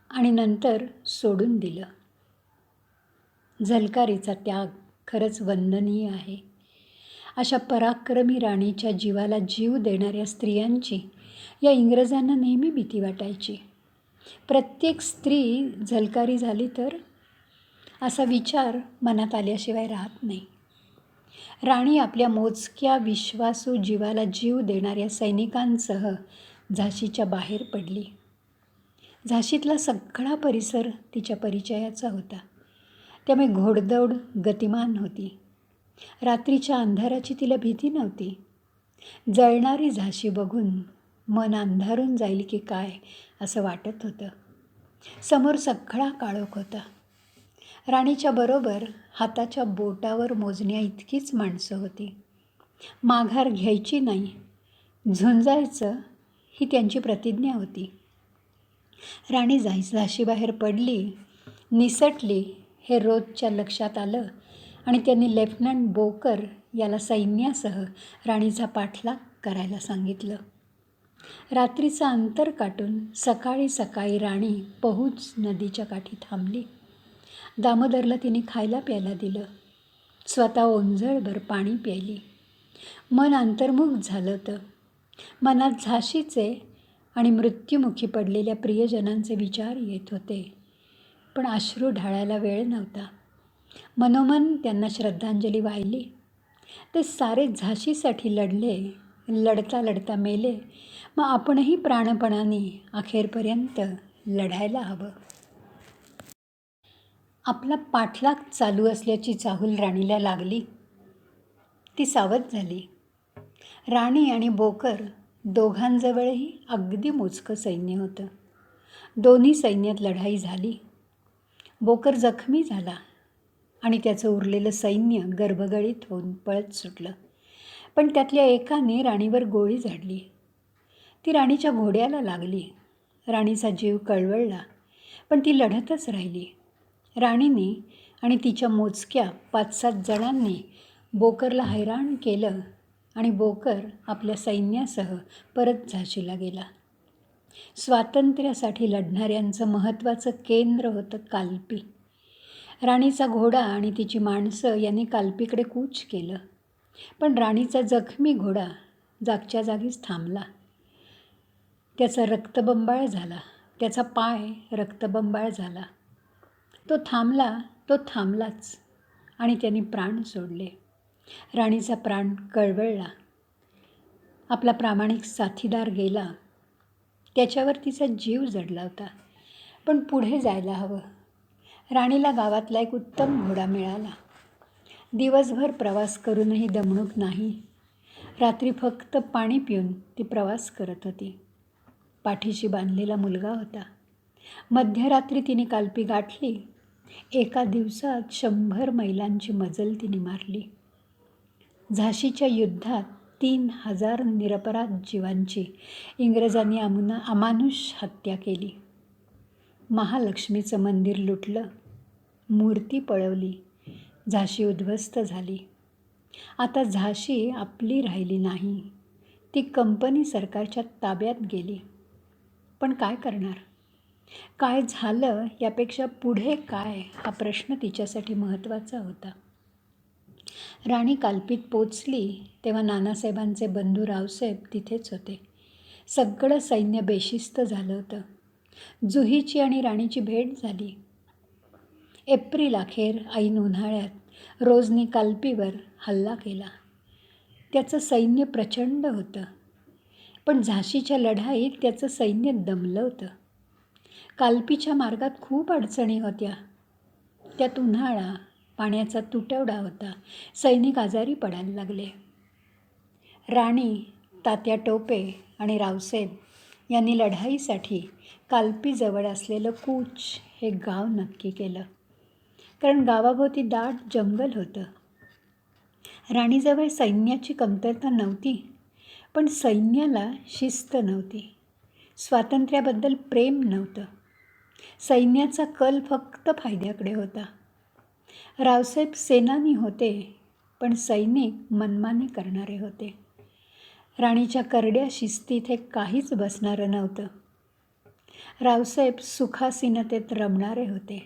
आणि नंतर सोडून दिलं. झलकारीचा त्याग खरंच वंदनीय आहे. अशा पराक्रमी राणीच्या जीवाला जीव देणाऱ्या स्त्रियांची या इंग्रजांना नेहमी भीती वाटायची. प्रत्येक स्त्री झलकारी झाली तर, असा विचार मनात आल्याशिवाय राहत नाही. राणी आपल्या मोजक्या विश्वासू जीवाला जीव देणाऱ्या सैनिकांसह झाशीच्या बाहेर पडली. झाशीतला सगळा परिसर तिच्या परिचयाचा होता. त्यामुळे घोडदौड गतिमान होती. रात्रीच्या अंधाराची तिला भीती नव्हती. जळणारी झाशी बघून मन अंधारून जाईल की काय असं वाटत होतं. समोर सगळा काळोख होता. राणीच्या बरोबर हाताच्या बोटावर मोजण्या इतकीच माणसं होती. माघार घ्यायची नाही, झुंजायचं ही त्यांची प्रतिज्ञा होती. राणी झाशीबाहेर पडली, निसटली हे रोजच्या लक्षात आलं आणि त्यांनी लेफ्टनंट बोकर याला सैन्यासह राणीचा पाठलाग करायला सांगितलं. रात्रीचं अंतर काटून सकाळी सकाळी राणी पहुज नदीच्या काठी थांबली. दामोदरला तिने खायला प्यायला दिलं. स्वतः ओंजळभर पाणी प्यायली. मन अंतर्मुख झालं होतं. मनात झाशीचे आणि मृत्युमुखी पडलेल्या प्रियजनांचे विचार येत होते. पण अश्रू ढाळायला वेळ नव्हता. मनोमन त्यांना श्रद्धांजली वाहिली. ते सारे झाशीसाठी लढले, लढता लढता मेले, मग आपणही प्राणपणाने अखेरपर्यंत लढायला हवं. आपला पाठलाग चालू असल्याची चाहूल राणीला लागली. ती सावध झाली. राणी आणि बोकर दोघांजवळही अगदी मोजकं सैन्य होतं. दोन्ही सैन्यात लढाई झाली. बोकर जखमी झाला आणि त्याचं उरलेलं सैन्य गर्भगळीत होऊन पळत सुटलं. पण त्यातल्या एकाने राणीवर गोळी झाडली. ती राणीच्या घोड्याला लागली. राणीचा जीव कळवळला, पण ती लढतच राहिली. राणीने आणि तिच्या मोजक्या 5-7 जणांनी बोकरला हैराण केलं आणि बोकर आपल्या सैन्यासह परत झाशीला गेला. स्वातंत्र्यासाठी लढणाऱ्यांचं महत्त्वाचं केंद्र होतं कालपी. राणीचा घोडा आणि तिची माणसं यांनी कालपीकडे कूच केलं. पण राणीचा जखमी घोडा जागच्या जागीच थांबला. त्याचा रक्तबंबाळ झाला. त्याचा पाय रक्तबंबाळ झाला. तो थांबलाच आणि त्यांनी प्राण सोडले. राणीचा प्राण कळवळला. आपला प्रामाणिक साथीदार गेला. त्याच्यावर तिचा जीव जडला होता. पण पुढे जायला हवं. राणीला गावातला एक उत्तम घोडा मिळाला. दिवसभर प्रवास करूनही दमणूक नाही. रात्री फक्त पाणी पिऊन ती प्रवास करत होती. पाठीशी बांधलेला मुलगा होता. मध्यरात्री तिने कालपी गाठली. एका दिवसात 100 मैलांची मजल तिने मारली. झाशीच्या युद्धात 3000 निरपराध जीवांची इंग्रजांनी अमानुष हत्या केली. महालक्ष्मीचं मंदिर लुटलं, मूर्ती पळवली, झाशी उद्ध्वस्त झाली. आता झाशी आपली राहिली नाही, ती कंपनी सरकारच्या ताब्यात गेली. पण काय करणार? काय झालं यापेक्षा पुढे काय हा प्रश्न तिच्यासाठी महत्त्वाचा होता. राणी कालपीत पोचली तेव्हा नानासाहेबांचे बंधू रावसाहेब तिथेच होते. सगळं सैन्य बेशिस्त झालं होतं. जुहीची आणि राणीची भेट झाली. एप्रिल अखेर ऐन उन्हाळ्यात रोजनी कालपीवर हल्ला केला. त्याचं सैन्य प्रचंड होतं, पण झाशीच्या लढाईत त्याचं सैन्य दमलं होतं. कालपीच्या मार्गात खूप अडचणी होत्या. त्यात उन्हाळा, पाण्याचा तुटवडा होता. सैनिक आजारी पडायला लागले. राणी, तात्या टोपे आणि रावसाहेब यांनी लढाईसाठी कालपीजवळ असलेलं कूच हे गाव नक्की केलं, कारण गावाभोवती दाट जंगल होतं. राणीजवळ सैन्याची कमतरता नव्हती, पण सैन्याला शिस्त नव्हती. स्वातंत्र्याबद्दल प्रेम नव्हतं. सैन्याचा कल फक्त फायद्याकडे होता. रावसाहेब सेनानी होते, पण सैनिक मनमानी करणारे होते. राणीच्या करड्या शिस्तीत हे काहीच बसणारं नव्हतं. रावसाहेब सुखासीनतेत रमणारे होते.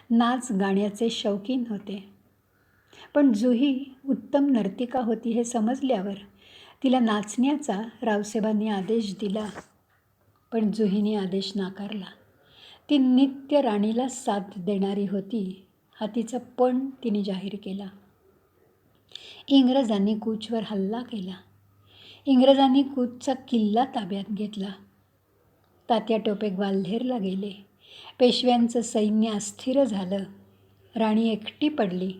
नाच गाण्याचे शौकीन होते. पण जुही उत्तम नर्तिका होती हे समजल्यावर तिला नाचण्याचा रावसाहेबांनी आदेश दिला. पण जुहीने आदेश नाकारला. ती नित्य राणीला साथ देणारी होती हा तिचा पण तिने जाहीर केला. इंग्रजांनी कूचवर हल्ला केला. इंग्रजांनी कूचचा किल्ला ताब्यात घेतला. तात्या टोपे ग्वाल्हेरला गेले. पेशव्यांचं सैन्य अस्थिर झालं. राणी एकटी पडली.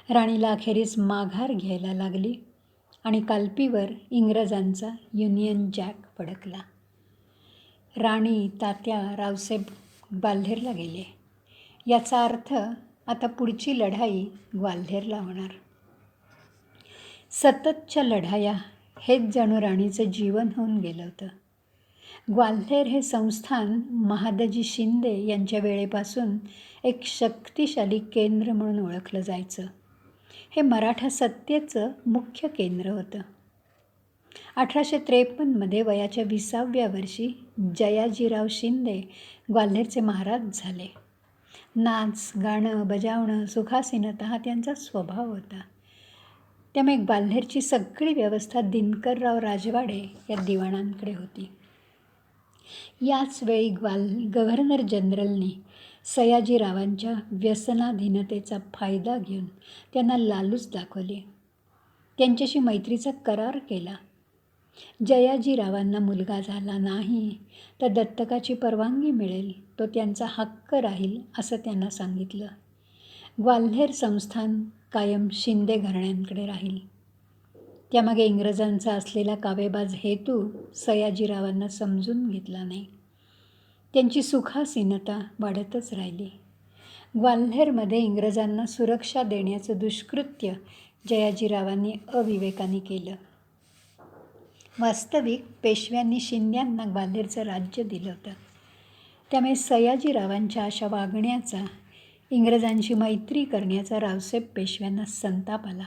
राणीला अखेरीस माघार घ्यायला लागली आणि कालपीवर इंग्रजांचा युनियन जॅक फडकला. राणी, तात्या, रावसाहेब ग्वाल्हेरला गेले. याचा अर्थ आता पुढची लढाई ग्वाल्हेरला होणार. सततच्या लढाया हेच जणू राणीचं जीवन होऊन गेलं होतं. ग्वाल्हेर हे संस्थान महादजी शिंदे यांच्या वेळेपासून एक शक्तिशाली केंद्र म्हणून ओळखलं जायचं. हे मराठा सत्तेचं मुख्य केंद्र होतं. 1853मध्ये वयाच्या 20व्या वर्षी जयाजीराव शिंदे ग्वाल्हेरचे महाराज झाले. नाच, गाणं, बजावणं, सुखासीनता हा त्यांचा स्वभाव होता. त्यामुळे ग्वाल्हेरची सगळी व्यवस्था दिनकरराव राजवाडे या दिवाणांकडे होती. याच वेळी गव्हर्नर जनरलनी सयाजीरावांच्या व्यसनाधीनतेचा फायदा घेऊन त्यांना लालूच दाखवली. त्यांच्याशी मैत्रीचा करार केला. जयाजीरावांना मुलगा झाला नाही तर दत्तकाची परवानगी मिळेल, तो त्यांचा हक्क राहील असं त्यांना सांगितलं. ग्वाल्हेर संस्थान कायम शिंदे घराण्यांकडे राहील. त्यामागे इंग्रजांचा असलेला कावेबाज हेतू सयाजीरावांना समजून घेतला नाही. त्यांची सुखासीनता वाढतच राहिली. ग्वाल्हेरमध्ये इंग्रजांना सुरक्षा देण्याचं दुष्कृत्य जयाजीरावांनी अविवेकाने केलं. वास्तविक पेशव्यांनी शिंद्यांना ग्वाल्हेरचं राज्य दिलं होतं. त्यामुळे सयाजीरावांच्या अशा वागण्याचा, इंग्रजांशी मैत्री करण्याचा रावसाहेब पेशव्यांना संताप आला.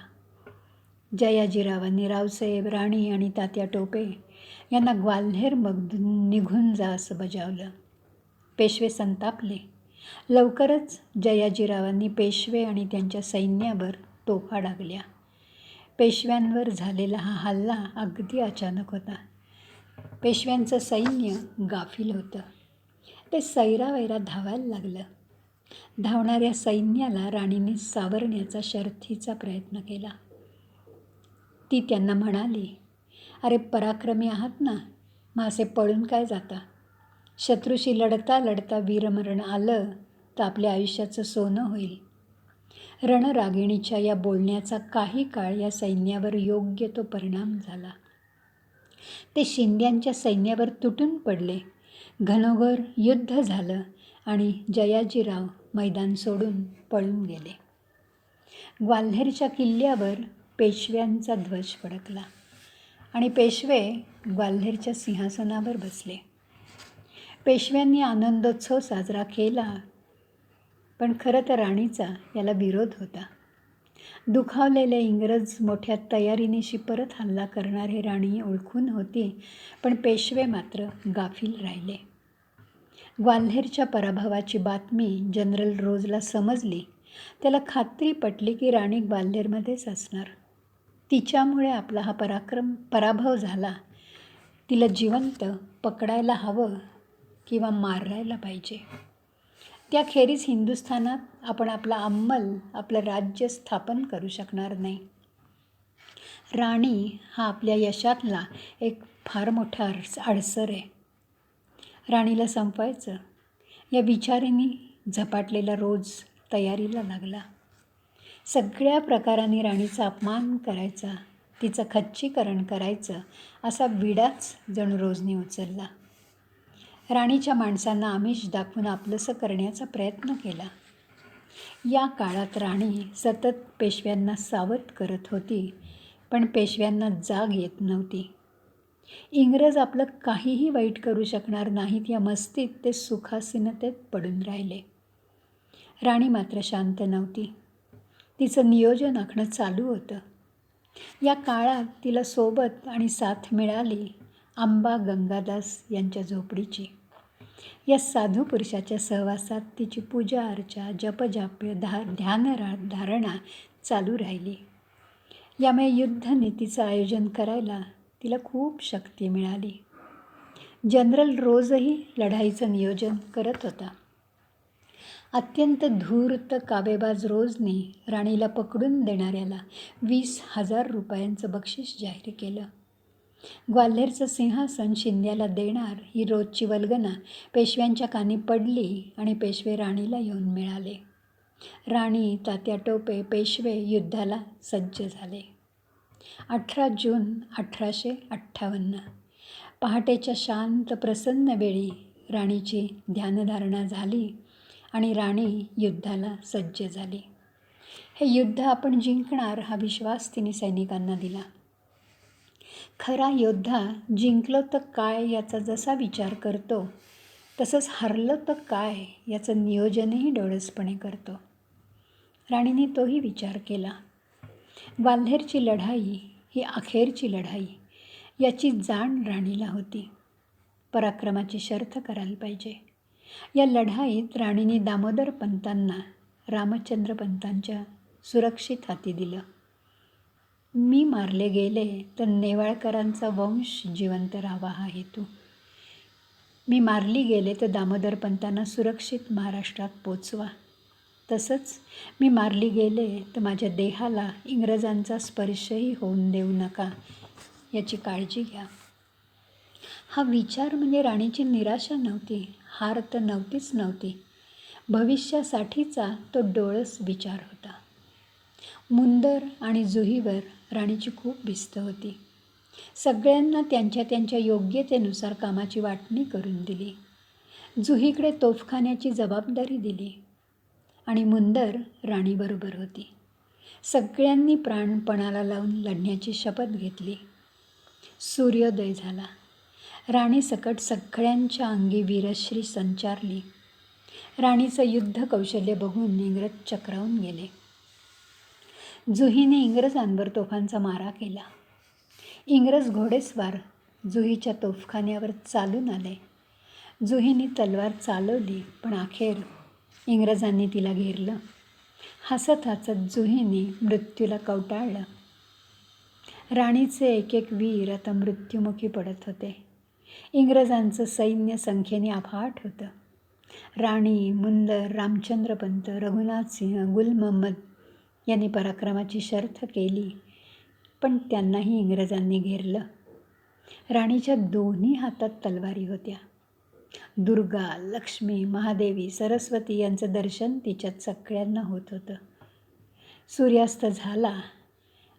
जयाजीरावांनी रावसाहेब, राणी आणि तात्या टोपे यांना ग्वाल्हेरमधून निघून जा असं बजावलं. पेशवे संतापले. लवकरच जयाजीरावांनी पेशवे आणि त्यांच्या सैन्यावर तोफा डागल्या. पेशव्यांवर झालेला हा हल्ला अगदी अचानक होता. पेशव्यांचं सैन्य गाफील होतं. ते सैरावैरा धावायला लागलं. धावणाऱ्या सैन्याला राणीने सावरण्याचा शर्थीचा प्रयत्न केला. ती त्यांना म्हणाली, अरे पराक्रमी आहात ना, मग असे पळून काय जाता? शत्रूशी लढता लढता वीरमरण आलं तर आपल्या आयुष्याचं सोनं होईल. रणरागिणीच्या या बोलण्याचा काही काळ या सैन्यावर योग्य तो परिणाम झाला. ते शिंद्यांच्या सैन्यावर तुटून पडले घनघोर युद्ध झालं आणि जयाजीराव मैदान सोडून पळून गेले. ग्वाल्हेरच्या किल्ल्यावर पेशव्यांचा ध्वज फडकला आणि पेशवे ग्वाल्हेरच्या सिंहासनावर बसले. पेशव्यांनी आनंदोत्सव साजरा केला, पण खरं तर राणीचा याला विरोध होता. दुखावलेले इंग्रज मोठ्या तयारीनिशी परत हल्ला करणार हे राणी ओळखून होती, पण पेशवे मात्र गाफील राहिले. ग्वाल्हेरच्या पराभवाची बातमी जनरल रोजला समजली. त्याला खात्री पटली की राणी ग्वाल्हेरमध्येच असणार. तिच्यामुळे आपला हा पराभव झाला. तिला जिवंत पकडायला हवं किंवा मारायला पाहिजे. त्याखेरीज हिंदुस्थानात आपण आपला अंमल, आपलं राज्य स्थापन करू शकणार नाही. राणी हा आपल्या यशातला एक फार मोठा अडसर आहे. राणीला संपवायचं या विचाराने झपाटलेला रोज तयारीला लागला. सगळ्या प्रकारांनी राणीचा अपमान करायचा, तिचं खच्चीकरण करायचं असा विडाच जणू रोजने उचलला. राणीच्या माणसांना आमिष दाखवून आपलंसं करण्याचा प्रयत्न केला. या काळात राणी सतत पेशव्यांना सावध करत होती, पण पेशव्यांना जाग येत नव्हती. इंग्रज आपलं काहीही वाईट करू शकणार नाहीत या मस्तीत ते सुखासीनतेत पडून राहिले. राणी मात्र शांत नव्हती. तिचं नियोजन आखणं चालू होतं. या काळात तिला सोबत आणि साथ मिळाली आंबा गंगादास यांच्या झोपडीची. या साधू पुरुषाच्या सहवासात तिची पूजा अर्चा, जपजाप्य, ध्यानधारणा चालू राहिली. यामुळे युद्धनीतीचं आयोजन करायला तिला खूप शक्ती मिळाली. जनरल रोजही लढाईचं नियोजन करत होता. अत्यंत धूर्त काबेबाज रोजने राणीला पकडून देणाऱ्याला 20,000 रुपयांचं बक्षीस जाहीर केलं. ग्वाल्हेरचं सिंहासन शिंद्याला देणार ही रोजची वल्गना पेशव्यांच्या कानी पडली आणि पेशवे राणीला येऊन मिळाले. राणी, तात्या टोपे, पेशवे युद्धाला सज्ज झाले. 18 जून 1858 पहाटेच्या शांत प्रसन्न वेळी राणीची ध्यानधारणा झाली आणि राणी युद्धाला सज्ज झाली. हे युद्ध आपण जिंकणार हा विश्वास तिने सैनिकांना दिला. खरा योद्धा जिंकलो तर काय याचा जसा विचार करतो, तसंच हरलो तर काय याचं नियोजनही डोळसपणे करतो. राणीने तोही विचार केला. ग्वाल्हेरची लढाई ही अखेरची लढाई याची जाण राणीला होती. पराक्रमाची शर्थ करायला पाहिजे. या लढाईत राणीने दामोदर पंतांना रामचंद्र पंतांच्या सुरक्षित हाती दिलं. मी मारले गेले तर नेवाळकरांचा वंश जिवंत राहावा हा हेतू. मी मारली गेले तर दामोदर पंतांना सुरक्षित महाराष्ट्रात पोचवा. तसंच मी मारली गेले तर माझ्या देहाला इंग्रजांचा स्पर्शही होऊन देऊ नका याची काळजी घ्या. हा विचार म्हणजे राणीची निराशा नव्हती, हार तर नव्हती. भविष्यासाठीचा तो डोळस विचार होता. मुंदर आणि जुहीवर राणीची खूप भिस्त होती. सगळ्यांना त्यांच्या योग्यतेनुसार कामाची वाटणी करून दिली. जुहीकडे तोफखान्याची जबाबदारी दिली आणि मुंदर राणीबरोबर होती. सगळ्यांनी प्राणपणाला लावून लढण्याची शपथ घेतली. सूर्योदय झाला. राणी सकट सगळ्यांच्या अंगी वीरश्री संचारली. राणीचं युद्ध कौशल्य बघून इंग्रज चक्रावून गेले. जुहीने इंग्रजांवर तोफांचा मारा केला. इंग्रज घोडेस्वार जुहीच्या तोफखान्यावर चालून आले. जुहीने तलवार चालवली, पण अखेर इंग्रजांनी तिला घेरलं. हसत जुहीने मृत्यूला कवटाळलं. राणीचे एक वीर आता मृत्युमुखी पडत होते. इंग्रजांचं सैन्य संख्येने अफाट होतं. राणी, मुंदर, रामचंद्रपंत, रघुनाथसिंह, गुल महम्मद यांनी पराक्रमाची शर्थ केली, पण त्यांनाही इंग्रजांनी घेरलं. राणीच्या दोन्ही हातात तलवारी होत्या. दुर्गा, लक्ष्मी, महादेवी, सरस्वती यांचं दर्शन तिच्यात सगळ्यांना होत होतं. सूर्यास्त झाला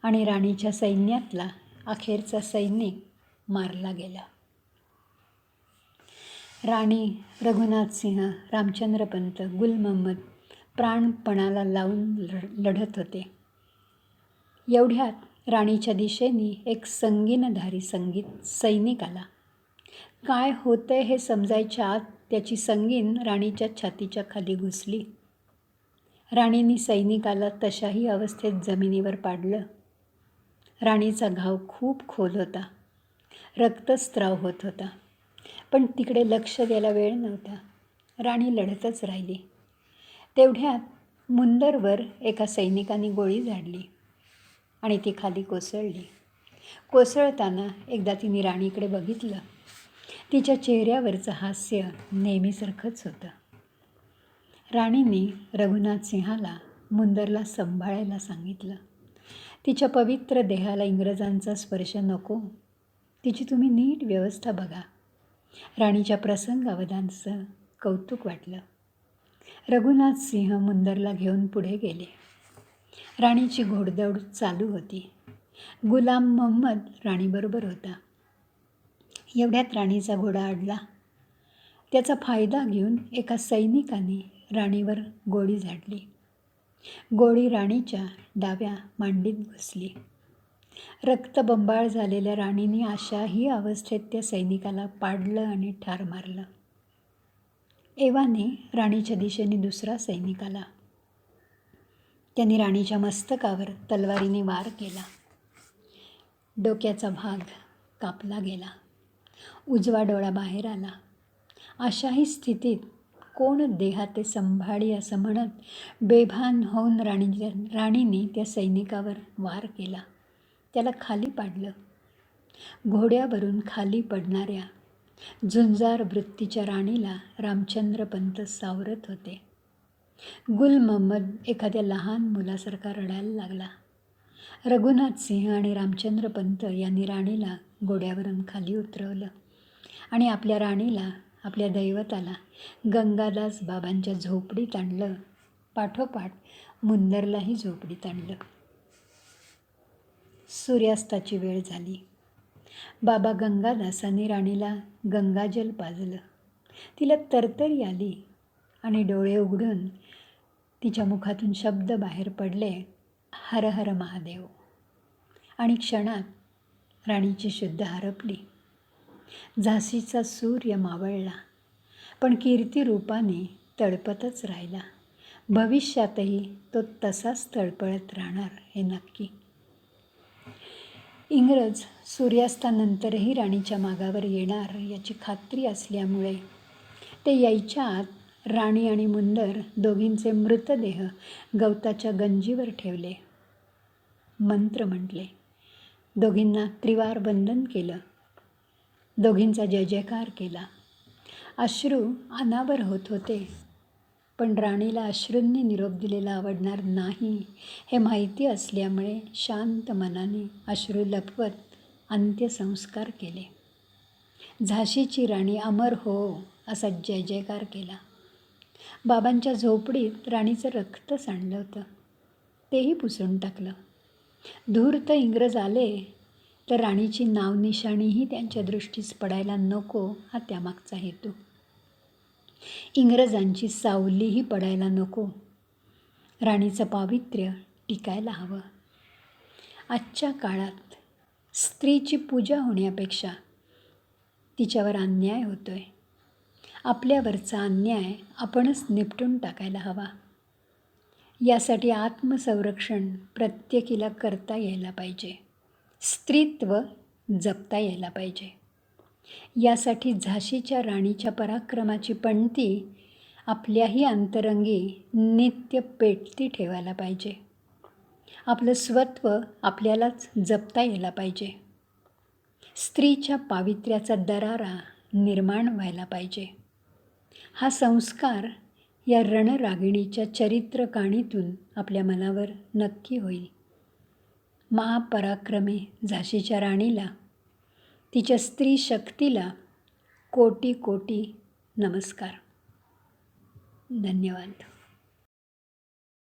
आणि राणीच्या सैन्यातला अखेरचा सैनिक मारला गेला. राणी, रघुनाथ सिंह, रामचंद्र पंत, गुल महम्मद प्राणपणाला लावून लढत होते. एवढ्यात राणीच्या दिशेने एक संगीनधारी सैनिक आला. काय होतंय हे समजायच्या आत त्याची संगीन राणीच्या छातीच्या खाली घुसली. राणीने सैनिकाला तशाही अवस्थेत जमिनीवर पाडलं. राणीचा घाव खूप खोल होता. रक्तस्राव होत होता. पण तिकडे लक्ष द्यायला वेळ नव्हता. राणी लढतच राहिली. तेवढ्यात मुंदरवर एका सैनिकाने गोळी झाडली आणि ती खाली कोसळली. कोसळताना एकदा तिने राणीकडे बघितलं. तिच्या चेहऱ्यावरचं हास्य नेहमीसारखंच होतं. राणीने रघुनाथ सिंहाला मुंदरला सांभाळायला सांगितलं. तिच्या पवित्र देहाला इंग्रजांचा स्पर्श नको. तिची तुम्ही नीट व्यवस्था बघा. राणीच्या प्रसंगावधानाचं कौतुक वाटलं. रघुनाथ सिंह मुंदरला घेऊन पुढे गेले. राणीची घोडदौड चालू होती. गुलाम महम्मद राणीबरोबर होता. एवढ्यात राणीचा घोडा अडला. त्याचा फायदा घेऊन एका सैनिकाने राणीवर गोळी झाडली. गोळी राणीच्या डाव्या मांडीत घुसली. रक्तबंबाळ झालेल्या राणीने अशाही अवस्थेत त्या सैनिकाला पाडलं आणि ठार मारलं. एवाने राणीच्या दिशेने दुसरा सैनिक आला. त्यांनी राणीच्या मस्तकावर तलवारीने वार केला. डोक्याचा भाग कापला गेला. उजवा डोळा बाहेर आला. अशाही स्थितीत कोण देहाते संभाळी असं म्हणत बेभान होऊन राणीने त्या सैनिकावर वार केला. त्याला खाली पाडलं. घोड्यावरून खाली पडणाऱ्या झुंजार वृत्तीच्या राणीला रामचंद्र पंत सावरत होते. गुल महम्मद एखाद्या लहान मुलासारखा रडायला लागला. रघुनाथ सिंह आणि रामचंद्र पंत यांनी राणीला घोड्यावरून खाली उतरवलं आणि आपल्या राणीला, आपल्या दैवताला गंगादास बाबांच्या झोपडीत आणलं. पाठोपाठ मुंदरलाही झोपडीत आणलं. सूर्यास्ताची वेळ झाली. बाबा गंगादासांनी राणीला गंगाजल पाजलं. तिला तरतरी आली आणि डोळे उघडून तिच्या मुखातून शब्द बाहेर पडले, हर हर महादेव. आणि क्षणात राणीची शुद्ध हरपली. झाशीचा सूर्य मावळला, पण कीर्तिरूपाने तळपतच राहिला. भविष्यातही तो तसाच तळपळत राहणार हे नक्की. इंग्रज सूर्यास्तानंतरही राणीच्या मागावर येणार याची खात्री असल्यामुळे ते यायच्या आत राणी आणि मुंदर दोघींचे मृतदेह गवताच्या गंजीवर ठेवले. मंत्र म्हटले. दोघींना त्रिवार वंदन केलं. दोघींचा जय जयकार केला. अश्रू अनावर होत होते. पण राणीला अश्रूंनी निरोप दिलेला आवडणार नाही हे माहिती असल्यामुळे शांत मनाने अश्रू लपवत अंत्यसंस्कार केले. झाशीची राणी अमर हो असा जय जयकार केला. बाबांच्या झोपडीत राणीचं रक्त सांडलं होतं. तेही पुसून टाकलं. धूर्त इंग्रज आले तर राणीची नावनिशाणीही त्यांच्या दृष्टीस पडायला नको हा त्यामागचा हेतू. इंग्रजांची सावलीही पडायला नको. राणीचं पावित्र्य टिकायला हवं. आजच्या काळात स्त्रीची पूजा होण्यापेक्षा तिच्यावर अन्याय होतोय. आपल्यावरचा अन्याय आपणच निपटून टाकायला हवा. यासाठी आत्मसंरक्षण प्रत्येकीला करता यायला पाहिजे. स्त्रीत्व जपता यायला पाहिजे. यासाठी झाशीच्या राणीच्या पराक्रमाची पणती आपल्याही अंतरंगी नित्य पेटती ठेवायला पाहिजे. आपलं स्वत्व आपल्यालाच जपता यायला पाहिजे. स्त्रीच्या पावित्र्याचा दरारा निर्माण व्हायला पाहिजे. हा संस्कार या रणरागिणीच्या चरित्रकाणीतून आपल्या मनावर नक्की होईल. महापराक्रमी झाशीच्या राणीला, तिच्या स्त्री शक्तीला कोटी कोटी नमस्कार. धन्यवाद.